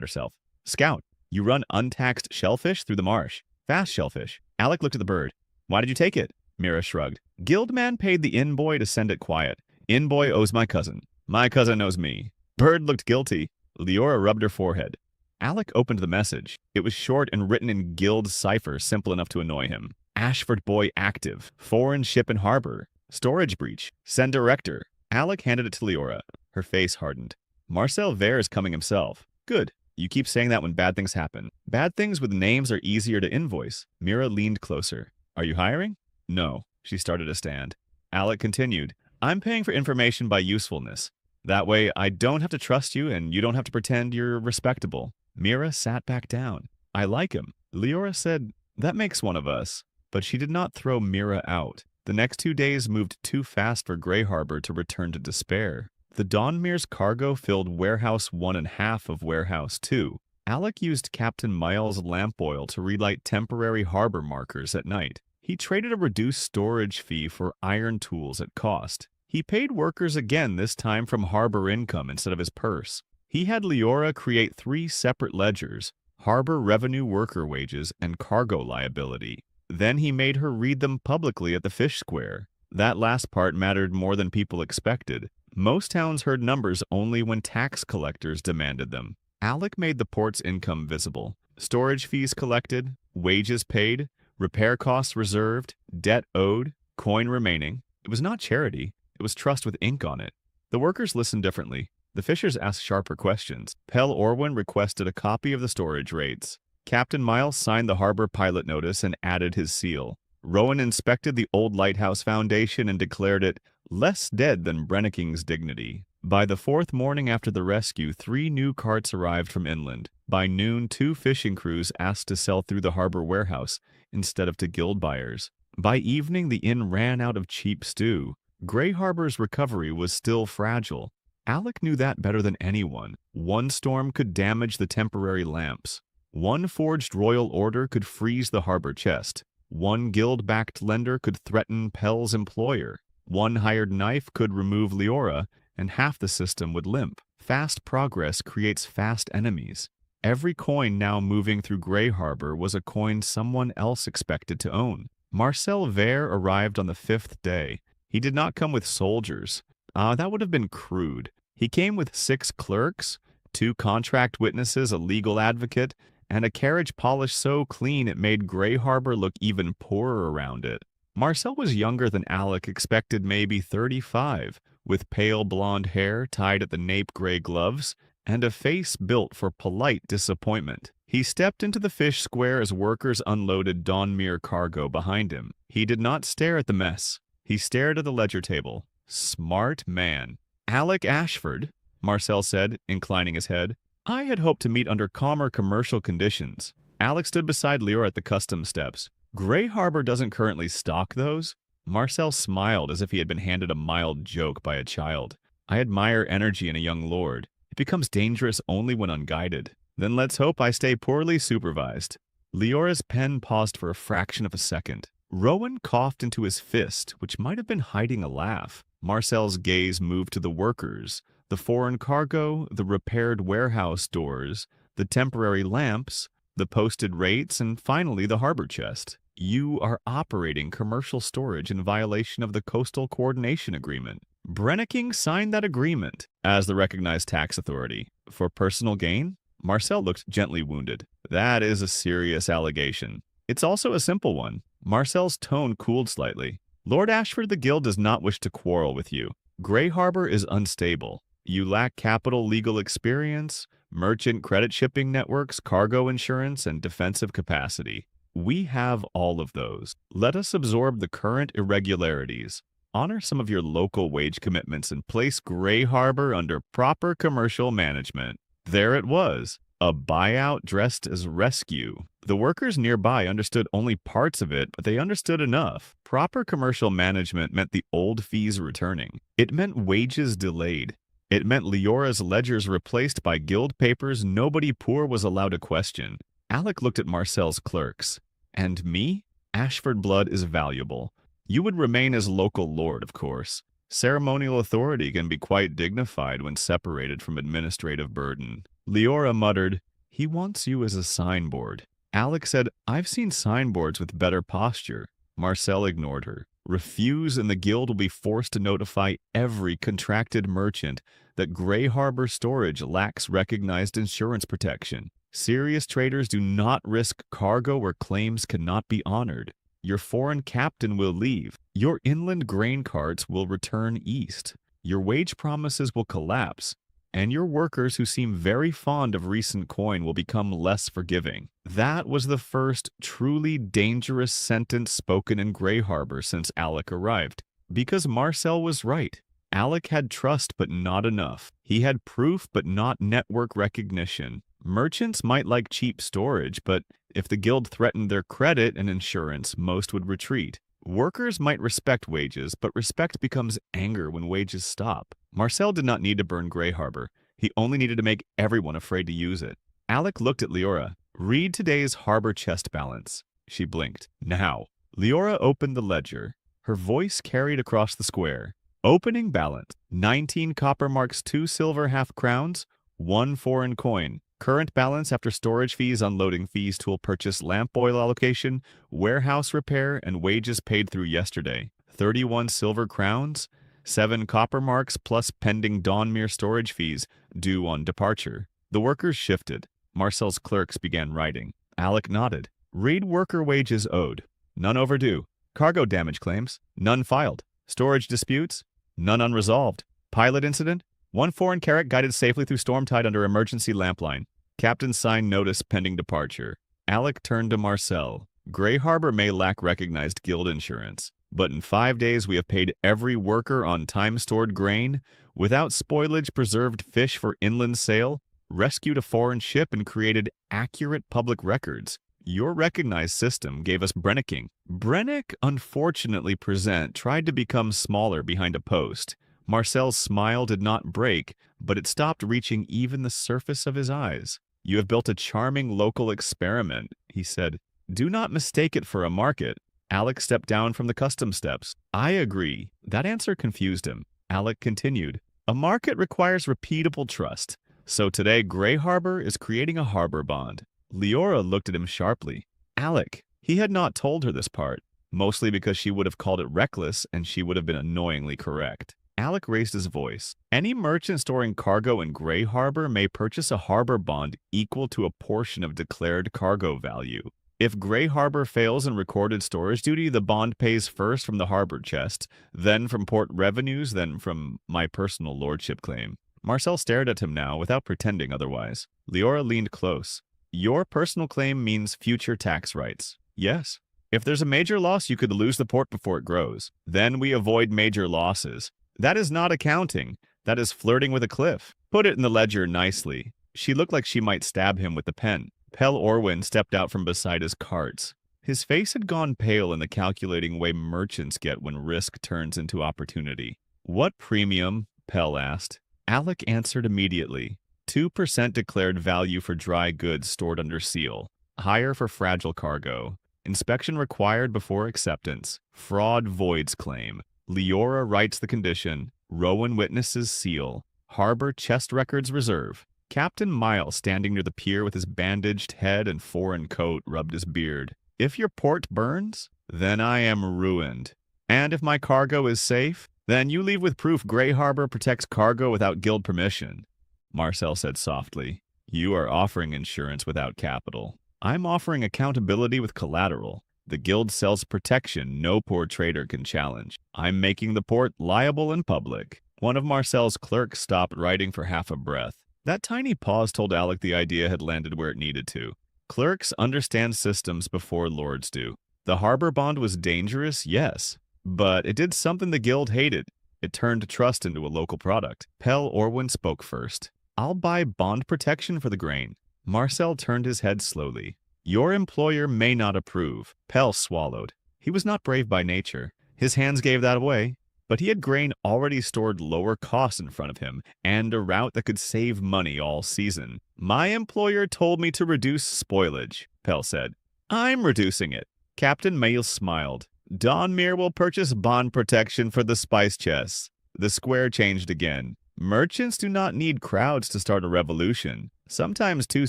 herself. Scout, you run untaxed shellfish through the marsh. Fast shellfish. Alec looked at the bird. Why did you take it? Mira shrugged. Guildman paid the inn boy to send it quiet. Inn boy owes my cousin. My cousin owes me. Bird looked guilty. Leora rubbed her forehead. Alec opened the message. It was short and written in guild cipher, simple enough to annoy him. Ashford boy active. Foreign ship in harbor. Storage breach. Send director. Alec handed it to Leora. Her face hardened. Marcel Vere is coming himself. Good. You keep saying that when bad things happen. Bad things with names are easier to invoice. Mira leaned closer. Are you hiring? No. She started to stand. Alec continued. I'm paying for information by usefulness. That way, I don't have to trust you and you don't have to pretend you're respectable. Mira sat back down. I like him. Leora said, that makes one of us. But she did not throw Mira out. The next 2 days moved too fast for Greyharbor to return to despair. The Dawnmere's cargo filled Warehouse 1 and half of Warehouse 2. Alec used Captain Miles' lamp oil to relight temporary harbor markers at night. He traded a reduced storage fee for iron tools at cost. He paid workers again, this time from harbor income instead of his purse. He had Leora create 3 separate ledgers, harbor revenue worker wages and cargo liability. Then he made her read them publicly at the fish square. That last part mattered more than people expected. Most towns heard numbers only when tax collectors demanded them. Alec made the port's income visible. Storage fees collected, wages paid, repair costs reserved, debt owed, coin remaining. It was not charity. It was trust with ink on it. The workers listened differently. The fishers asked sharper questions. Pell Orwin requested a copy of the storage rates. Captain Miles signed the harbor pilot notice and added his seal. Rowan inspected the old lighthouse foundation and declared it less dead than Brenneking's dignity. By the 4th morning after the rescue, 3 new carts arrived from inland. By noon, 2 fishing crews asked to sell through the harbor warehouse instead of to guild buyers. By evening, the inn ran out of cheap stew. Greyharbor's recovery was still fragile. Alec knew that better than anyone. One storm could damage the temporary lamps. One forged royal order could freeze the harbor chest. One guild-backed lender could threaten Pell's employer. One hired knife could remove Leora, and half the system would limp. Fast progress creates fast enemies. Every coin now moving through Greyharbor was a coin someone else expected to own. Marcel Vere arrived on the 5th day. He did not come with soldiers. That would have been crude. He came with 6 clerks, 2 contract witnesses, a legal advocate, and a carriage polished so clean it made Greyharbor look even poorer around it. Marcel was younger than Alec expected, maybe 35, with pale blonde hair tied at the nape-gray gloves, and a face built for polite disappointment. He stepped into the fish square as workers unloaded Dawnmere cargo behind him. He did not stare at the mess. He stared at the ledger table. Smart man. Alec Ashford, Marcel said, inclining his head. I had hoped to meet under calmer commercial conditions. Alec stood beside Leora at the customs steps. Greyharbor doesn't currently stock those. Marcel smiled as if he had been handed a mild joke by a child. I admire energy in a young lord. It becomes dangerous only when unguided. Then let's hope I stay poorly supervised. Leora's pen paused for a fraction of a second. Rowan coughed into his fist, which might have been hiding a laugh. Marcel's gaze moved to the workers, the foreign cargo, the repaired warehouse doors, the temporary lamps, the posted rates, and finally the harbor chest. You are operating commercial storage in violation of the Coastal Coordination Agreement. Brenneking signed that agreement as the recognized tax authority. For personal gain? Marcel looked gently wounded. That is a serious allegation. It's also a simple one. Marcel's tone cooled slightly. Lord Ashford, the guild does not wish to quarrel with you. Greyharbor is unstable. You lack capital legal experience, merchant credit shipping networks, cargo insurance, and defensive capacity. We have all of those. Let us absorb the current irregularities. Honor some of your local wage commitments and place Greyharbor under proper commercial management. There it was, a buyout dressed as rescue. The workers nearby understood only parts of it, but they understood enough. Proper commercial management meant the old fees returning. It meant wages delayed. It meant Leora's ledgers replaced by guild papers nobody poor was allowed to question. Alec looked at Marcel's clerks. And me? Ashford blood is valuable. You would remain as local lord, of course. Ceremonial authority can be quite dignified when separated from administrative burden. Leora muttered, he wants you as a signboard. Alec said, I've seen signboards with better posture. Marcel ignored her. Refuse and the guild will be forced to notify every contracted merchant that Greyharbor storage lacks recognized insurance protection. Serious traders do not risk cargo where claims cannot be honored. Your foreign captain will leave. Your inland grain carts will return east. Your wage promises will collapse. and your workers who seem very fond of recent coin will become less forgiving. That was the first truly dangerous sentence spoken in Greyharbor since Alec arrived. Because Marcel was right. Alec had trust but not enough. He had proof but not network recognition. Merchants might like cheap storage, but if the guild threatened their credit and insurance, most would retreat. Workers might respect wages, but respect becomes anger when wages stop. Marcel did not need to burn Greyharbor. He only needed to make everyone afraid to use it. Alec looked at Leora. "Read today's harbor chest balance." She blinked. "Now." Leora opened the ledger. Her voice carried across the square. Opening balance, 19 copper marks, 2 silver half-crowns, 1 foreign coin. Current balance after storage fees, unloading fees, tool purchase, lamp oil allocation, warehouse repair, and wages paid through yesterday. 31 silver crowns, 7 copper marks plus pending Dawnmere storage fees due on departure. The workers shifted. Marcel's clerks began writing. Alec nodded. "Read worker wages owed. None overdue. Cargo damage claims. None filed. Storage disputes. None unresolved. Pilot incident. 1 foreign carrack guided safely through storm tide under emergency lampline. Captain signed notice pending departure." Alec turned to Marcel. "Greyharbor may lack recognized guild insurance, but in 5 days we have paid every worker on time-stored grain, without spoilage preserved fish for inland sale, rescued a foreign ship, and created accurate public records. Your recognized system gave us Brennicking." Brennick, unfortunately present, tried to become smaller behind a post. Marcel's smile did not break, but it stopped reaching even the surface of his eyes. "You have built a charming local experiment," he said. "Do not mistake it for a market." Alec stepped down from the custom steps. "I agree." That answer confused him. Alec continued. "A market requires repeatable trust. So today Greyharbor is creating a harbor bond." Leora looked at him sharply. Alec. He had not told her this part, mostly because she would have called it reckless and she would have been annoyingly correct. Alec raised his voice. "Any merchant storing cargo in Greyharbor may purchase a harbor bond equal to a portion of declared cargo value. If Greyharbor fails in recorded storage duty, the bond pays first from the harbor chest, then from port revenues, then from my personal lordship claim." Marcel stared at him now without pretending otherwise. Leora leaned close. "Your personal claim means future tax rights." "Yes. If there's a major loss, you could lose the port before it grows. Then we avoid major losses. That is not accounting. That is flirting with a cliff. Put it in the ledger nicely." She looked like she might stab him with the pen. Pell Orwin stepped out from beside his carts. His face had gone pale in the calculating way merchants get when risk turns into opportunity. "What premium?" Pell asked. Alec answered immediately. 2% declared value for dry goods stored under seal. Higher for fragile cargo. Inspection required before acceptance. Fraud voids claim. Leora writes the condition. Rowan witnesses seal. Harbor chest records reserve. Captain Miles, standing near the pier with his bandaged head and foreign coat, rubbed his beard. "If your port burns, then I am ruined. And if my cargo is safe, then you leave with proof Greyharbor protects cargo without guild permission." Marcel said softly. "You are offering insurance without capital. I'm offering accountability with collateral. The guild sells protection no poor trader can challenge. I'm making the port liable in public." One of Marcel's clerks stopped writing for half a breath. That tiny pause told Alec the idea had landed where it needed to. Clerks understand systems before lords do. The harbor bond was dangerous, yes, but it did something the guild hated. It turned trust into a local product. Pell Orwin spoke first. "I'll buy bond protection for the grain." Marcel turned his head slowly. "Your employer may not approve." Pell swallowed. He was not brave by nature. His hands gave that away. But he had grain already stored lower cost in front of him, and a route that could save money all season. "My employer told me to reduce spoilage," Pell said. "I'm reducing it." Captain Mayle smiled. "Dawnmere will purchase bond protection for the spice chests." The square changed again. Merchants do not need crowds to start a revolution. Sometimes 2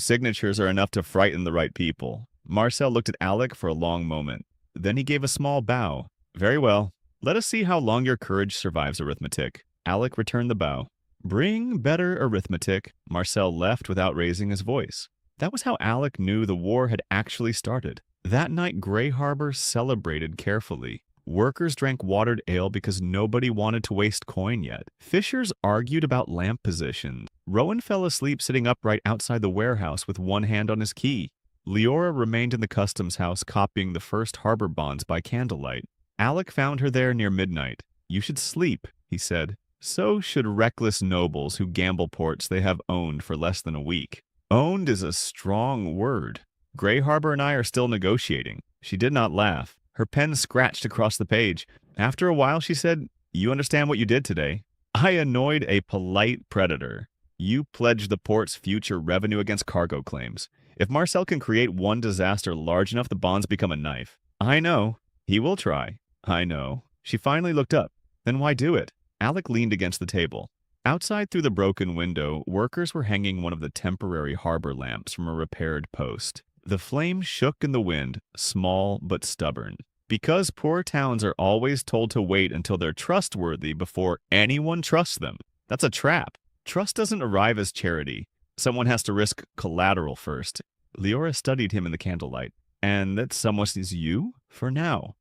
signatures are enough to frighten the right people. Marcel looked at Alec for a long moment. Then he gave a small bow. "Very well. Let us see how long your courage survives arithmetic." Alec returned the bow. "Bring better arithmetic." Marcel left without raising his voice. That was how Alec knew the war had actually started. That night Greyharbor celebrated carefully. Workers drank watered ale because nobody wanted to waste coin yet. Fishers argued about lamp positions. Rowan fell asleep sitting upright outside the warehouse with one hand on his key. Leora remained in the customs house copying the first harbor bonds by candlelight. Alec found her there near midnight. "You should sleep," he said. "So should reckless nobles who gamble ports they have owned for less than a week." Owned is a strong word. Greyharbor and I are still negotiating. She did not laugh. Her pen scratched across the page. After a while, she said, "You understand what you did today? I annoyed a polite predator. You pledged the port's future revenue against cargo claims. If Marcel can create one disaster large enough, the bonds become a knife. I know. He will try. I know." She finally looked up. "Then why do it?" Alec leaned against the table. Outside through the broken window, workers were hanging one of the temporary harbor lamps from a repaired post. The flame shook in the wind, small but stubborn. Because poor towns are always told to wait until they're trustworthy before anyone trusts them. That's a trap. Trust doesn't arrive as charity. Someone has to risk collateral first. Leora studied him in the candlelight. "And that someone is you? For now,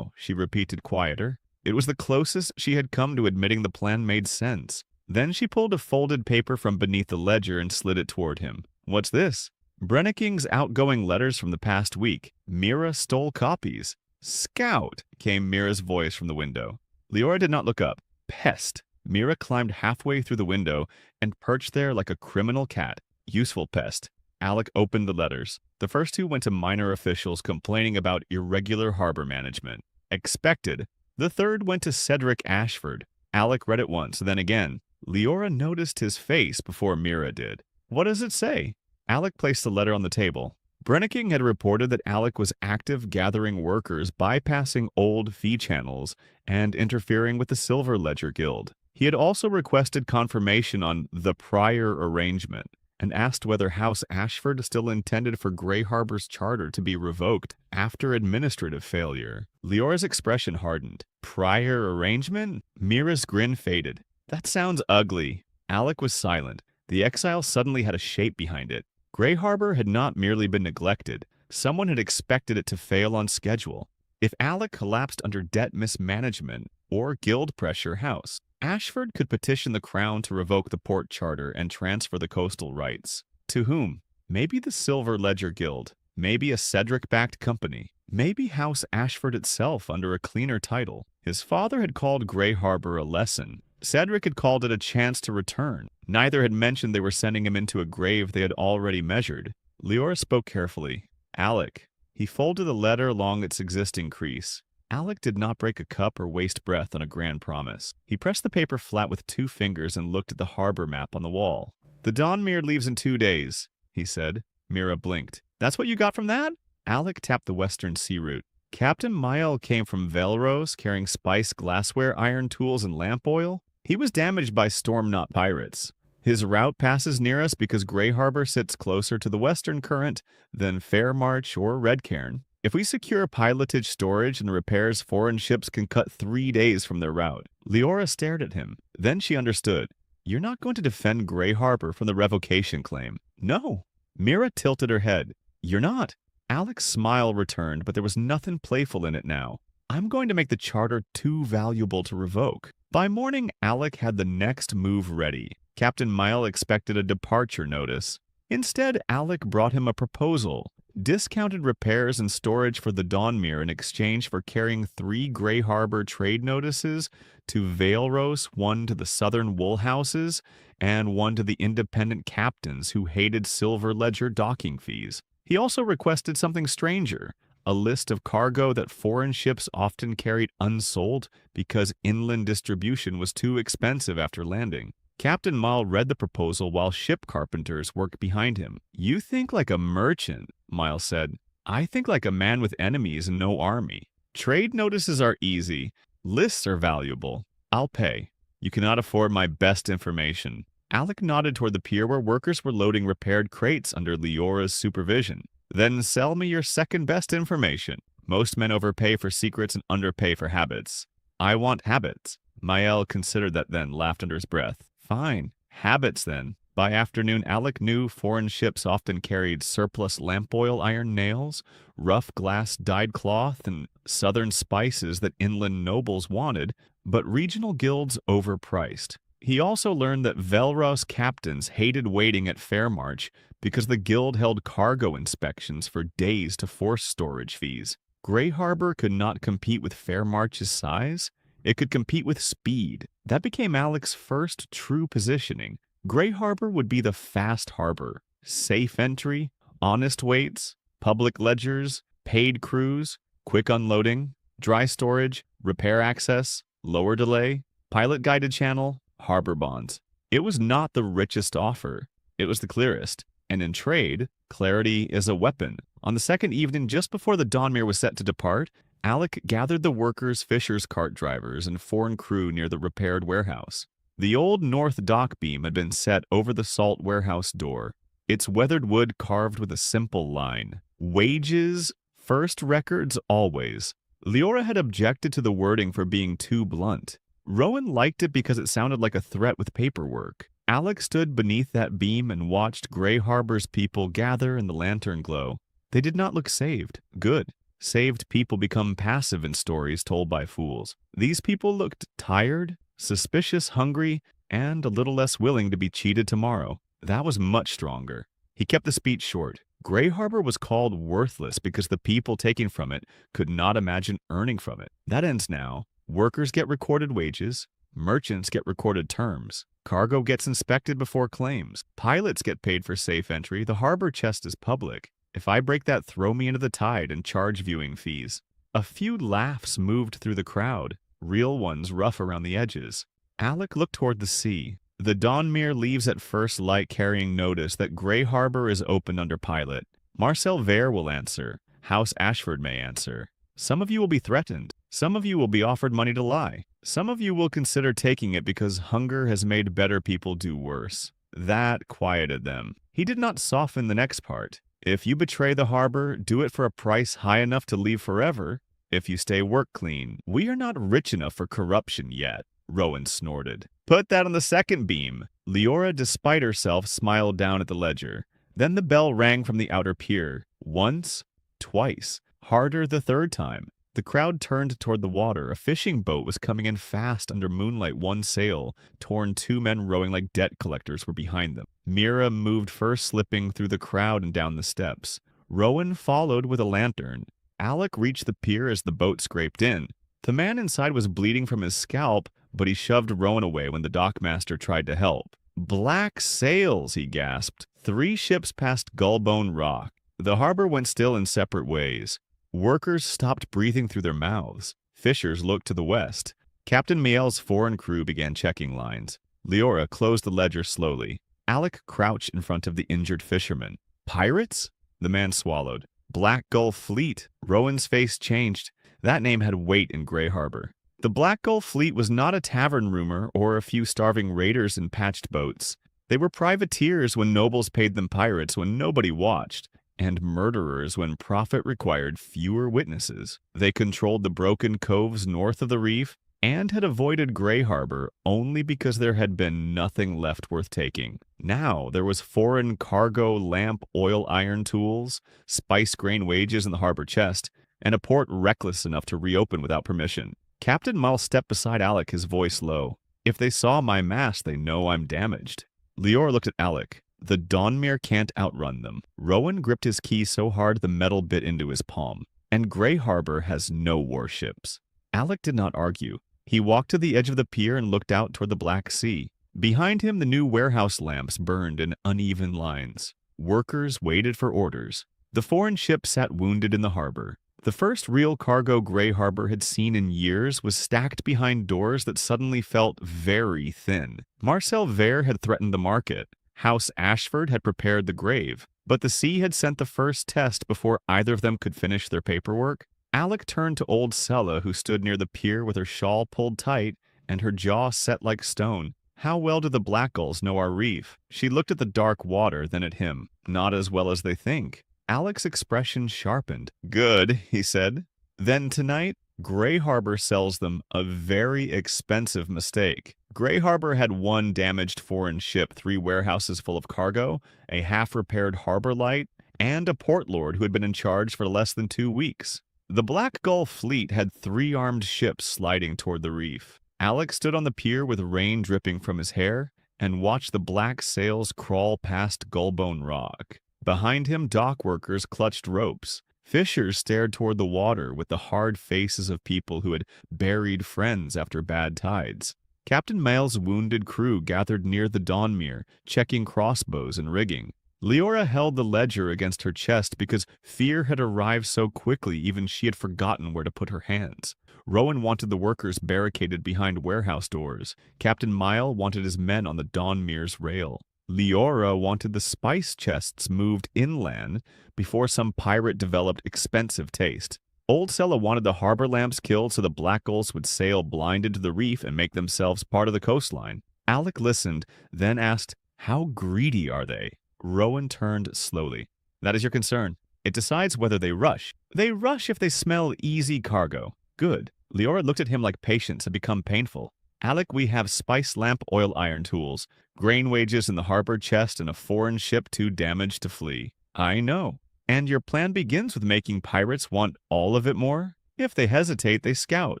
she repeated quieter. It was the closest she had come to admitting the plan made sense. Then she pulled a folded paper from beneath the ledger and slid it toward him. "What's this?" "Brenneking's outgoing letters from the past week. Mira stole copies." "Scout," came Mira's voice from the window. Leora did not look up. "Pest." Mira climbed halfway through the window and perched there like a criminal cat. "Useful pest." Alec opened the letters. The first two went to minor officials complaining about irregular harbor management. Expected. The third went to Cedric Ashford. Alec read it once, then again. Leora noticed his face before Mira did. "What does it say?" Alec placed the letter on the table. Brenneking had reported that Alec was active gathering workers, bypassing old fee channels and interfering with the Silver Ledger Guild. He had also requested confirmation on the prior arrangement and asked whether House Ashford still intended for Greyharbor's charter to be revoked after administrative failure. Leora's expression hardened. "Prior arrangement?" Mira's grin faded. "That sounds ugly." Alec was silent. The exile suddenly had a shape behind it. Greyharbor had not merely been neglected. Someone had expected it to fail on schedule. If Alec collapsed under debt mismanagement or guild pressure, House Ashford could petition the crown to revoke the port charter and transfer the coastal rights. To whom? Maybe the Silver Ledger Guild. Maybe a Cedric-backed company. Maybe House Ashford itself under a cleaner title. His father had called Greyharbor a lesson. Cedric had called it a chance to return. Neither had mentioned they were sending him into a grave they had already measured. Leora spoke carefully. "Alec." He folded the letter along its existing crease. Alec did not break a cup or waste breath on a grand promise. He pressed the paper flat with 2 fingers and looked at the harbor map on the wall. "The Dawnmere leaves in 2 days," he said. Mira blinked. "That's what you got from that?" Alec tapped the western sea route. "Captain Mael came from Velros carrying spice, glassware, iron tools, and lamp oil. He was damaged by Stormknot pirates. His route passes near us because Greyharbor sits closer to the western current than Fairmarch or Redcairn. If we secure pilotage storage and repairs, foreign ships can cut 3 days from their route." Leora stared at him. Then she understood. "You're not going to defend Greyharbor from the revocation claim." "No." Mira tilted her head. "You're not." Alec's smile returned, but there was nothing playful in it now. "I'm going to make the charter too valuable to revoke." By morning, Alec had the next move ready. Captain Mael expected a departure notice. Instead, Alec brought him a proposal. Discounted repairs and storage for the Dawnmere in exchange for carrying 3 Greyharbor trade notices to Valeros, 1 to the southern wool houses, and 1 to the independent captains who hated Silver Ledger docking fees. He also requested something stranger, a list of cargo that foreign ships often carried unsold because inland distribution was too expensive after landing. Captain Mael read the proposal while ship carpenters worked behind him. "You think like a merchant," Mael said. "I think like a man with enemies and no army. Trade notices are easy. Lists are valuable. I'll pay. You cannot afford my best information." Alec nodded toward the pier where workers were loading repaired crates under Leora's supervision. "Then sell me your second best information. Most men overpay for secrets and underpay for habits. I want habits." Mael considered that, then laughed under his breath. "Fine. Habits, then." By afternoon, Alec knew foreign ships often carried surplus lamp oil iron nails, rough glass dyed cloth, and southern spices that inland nobles wanted, but regional guilds overpriced. He also learned that Velros captains hated waiting at Fairmarch because the guild held cargo inspections for days to force storage fees. Greyharbor could not compete with Fairmarch's size. It could compete with speed. That became Alec's first true positioning. Greyharbor would be the fast harbor, safe entry, honest waits, public ledgers, paid crews, quick unloading, dry storage, repair access, lower delay, pilot-guided channel, harbor bonds. It was not the richest offer. It was the clearest. And in trade, clarity is a weapon. On the second evening, just before the Dawnmere was set to depart, Alec gathered the workers, fishers, cart drivers, and foreign crew near the repaired warehouse. The old north dock beam had been set over the salt warehouse door, its weathered wood carved with a simple line: wages, first records always. Leora had objected to the wording for being too blunt. Rowan liked it because it sounded like a threat with paperwork. Alec stood beneath that beam and watched Greyharbor's people gather in the lantern glow. They did not look saved. Good. Saved people become passive in stories told by fools. These people looked tired, suspicious, hungry, and a little less willing to be cheated tomorrow. That was much stronger. He kept the speech short. Greyharbor was called worthless because the people taking from it could not imagine earning from it. That ends now. Workers get recorded wages. Merchants get recorded terms. Cargo gets inspected before claims. Pilots get paid for safe entry. The harbor chest is public. If I break that, throw me into the tide and charge viewing fees. A few laughs moved through the crowd, real ones rough around the edges. Alec looked toward the sea. The Dawnmere leaves at first light carrying notice that Greyharbor is open under pilot. Marcel Vere will answer. House Ashford may answer. Some of you will be threatened. Some of you will be offered money to lie. Some of you will consider taking it because hunger has made better people do worse. That quieted them. He did not soften the next part. If you betray the harbor, do it for a price high enough to leave forever. If you stay work clean, we are not rich enough for corruption yet, Rowan snorted. Put that on the second beam. Leora, despite herself, smiled down at the ledger. Then the bell rang from the outer pier. Once, twice, harder the third time. The crowd turned toward the water. A fishing boat was coming in fast under moonlight, one sail. Torn, two men rowing like debt collectors were behind them. Mira moved first, slipping through the crowd and down the steps. Rowan followed with a lantern. Alec reached the pier as the boat scraped in. The man inside was bleeding from his scalp, but he shoved Rowan away when the dockmaster tried to help. Black sails, he gasped. 3 ships passed Gullbone Rock. The harbor went still in separate ways. Workers stopped breathing through their mouths. Fishers looked to the west. Captain Miel's foreign crew began checking lines. Leora closed the ledger slowly. Alec crouched in front of the injured fisherman. Pirates? The man swallowed. Black Gull Fleet. Rowan's face changed. That name had weight in Greyharbor. The Black Gull Fleet was not a tavern rumor or a few starving raiders in patched boats. They were privateers when nobles paid them pirates when nobody watched, and murderers when profit required fewer witnesses. They controlled the broken coves north of the reef and had avoided Greyharbor only because there had been nothing left worth taking. Now there was foreign cargo, lamp, oil, iron tools, spice grain wages in the harbor chest, and a port reckless enough to reopen without permission. Captain Mull stepped beside Alec, his voice low. If they saw my mast, they know I'm damaged. Leora looked at Alec. The Dawnmere can't outrun them. Rowan gripped his key so hard the metal bit into his palm. And Greyharbor has no warships. Alec did not argue. He walked to the edge of the pier and looked out toward the Black Sea. Behind him, the new warehouse lamps burned in uneven lines. Workers waited for orders. The foreign ship sat wounded in the harbor. The first real cargo Greyharbor had seen in years was stacked behind doors that suddenly felt very thin. Marcel Vere had threatened the market. House Ashford had prepared the grave. But the sea had sent the first test before either of them could finish their paperwork. Alec turned to old Sella, who stood near the pier with her shawl pulled tight and her jaw set like stone. How well do the Blackgulls know our reef? She looked at the dark water, then at him. Not as well as they think. Alec's expression sharpened. Good, he said. Then tonight, Greyharbor sells them a very expensive mistake. Greyharbor had one damaged foreign ship, 3 warehouses full of cargo, a half-repaired harbor light, and a port lord who had been in charge for less than 2 weeks. The Black Gull fleet had 3 armed ships sliding toward the reef. Alec stood on the pier with rain dripping from his hair and watched the black sails crawl past Gullbone Rock. Behind him, dock workers clutched ropes. Fishers stared toward the water with the hard faces of people who had buried friends after bad tides. Captain Mail's wounded crew gathered near the Dawnmere, checking crossbows and rigging. Leora held the ledger against her chest because fear had arrived so quickly even she had forgotten where to put her hands. Rowan wanted the workers barricaded behind warehouse doors. Captain Mile wanted his men on the Dawnmere's rail. Leora wanted the spice chests moved inland before some pirate developed expensive taste. Old Sella wanted the harbor lamps killed so the Black Gulls would sail blind into the reef and make themselves part of the coastline. Alec listened, then asked, "How greedy are they?" Rowan turned slowly. "That is your concern. It decides whether they rush. They rush if they smell easy cargo. Good." Leora looked at him like patience had become painful. "Alec, we have spice lamp oil iron tools, grain wages in the harbor chest, and a foreign ship too damaged to flee." "I know. And your plan begins with making pirates want all of it more? If they hesitate, they scout.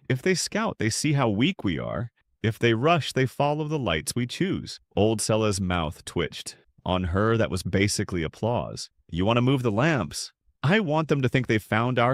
If they scout, they see how weak we are. If they rush, they follow the lights we choose." Old Sella's mouth twitched. On her, that was basically applause. "You want to move the lamps? I want them to think they found our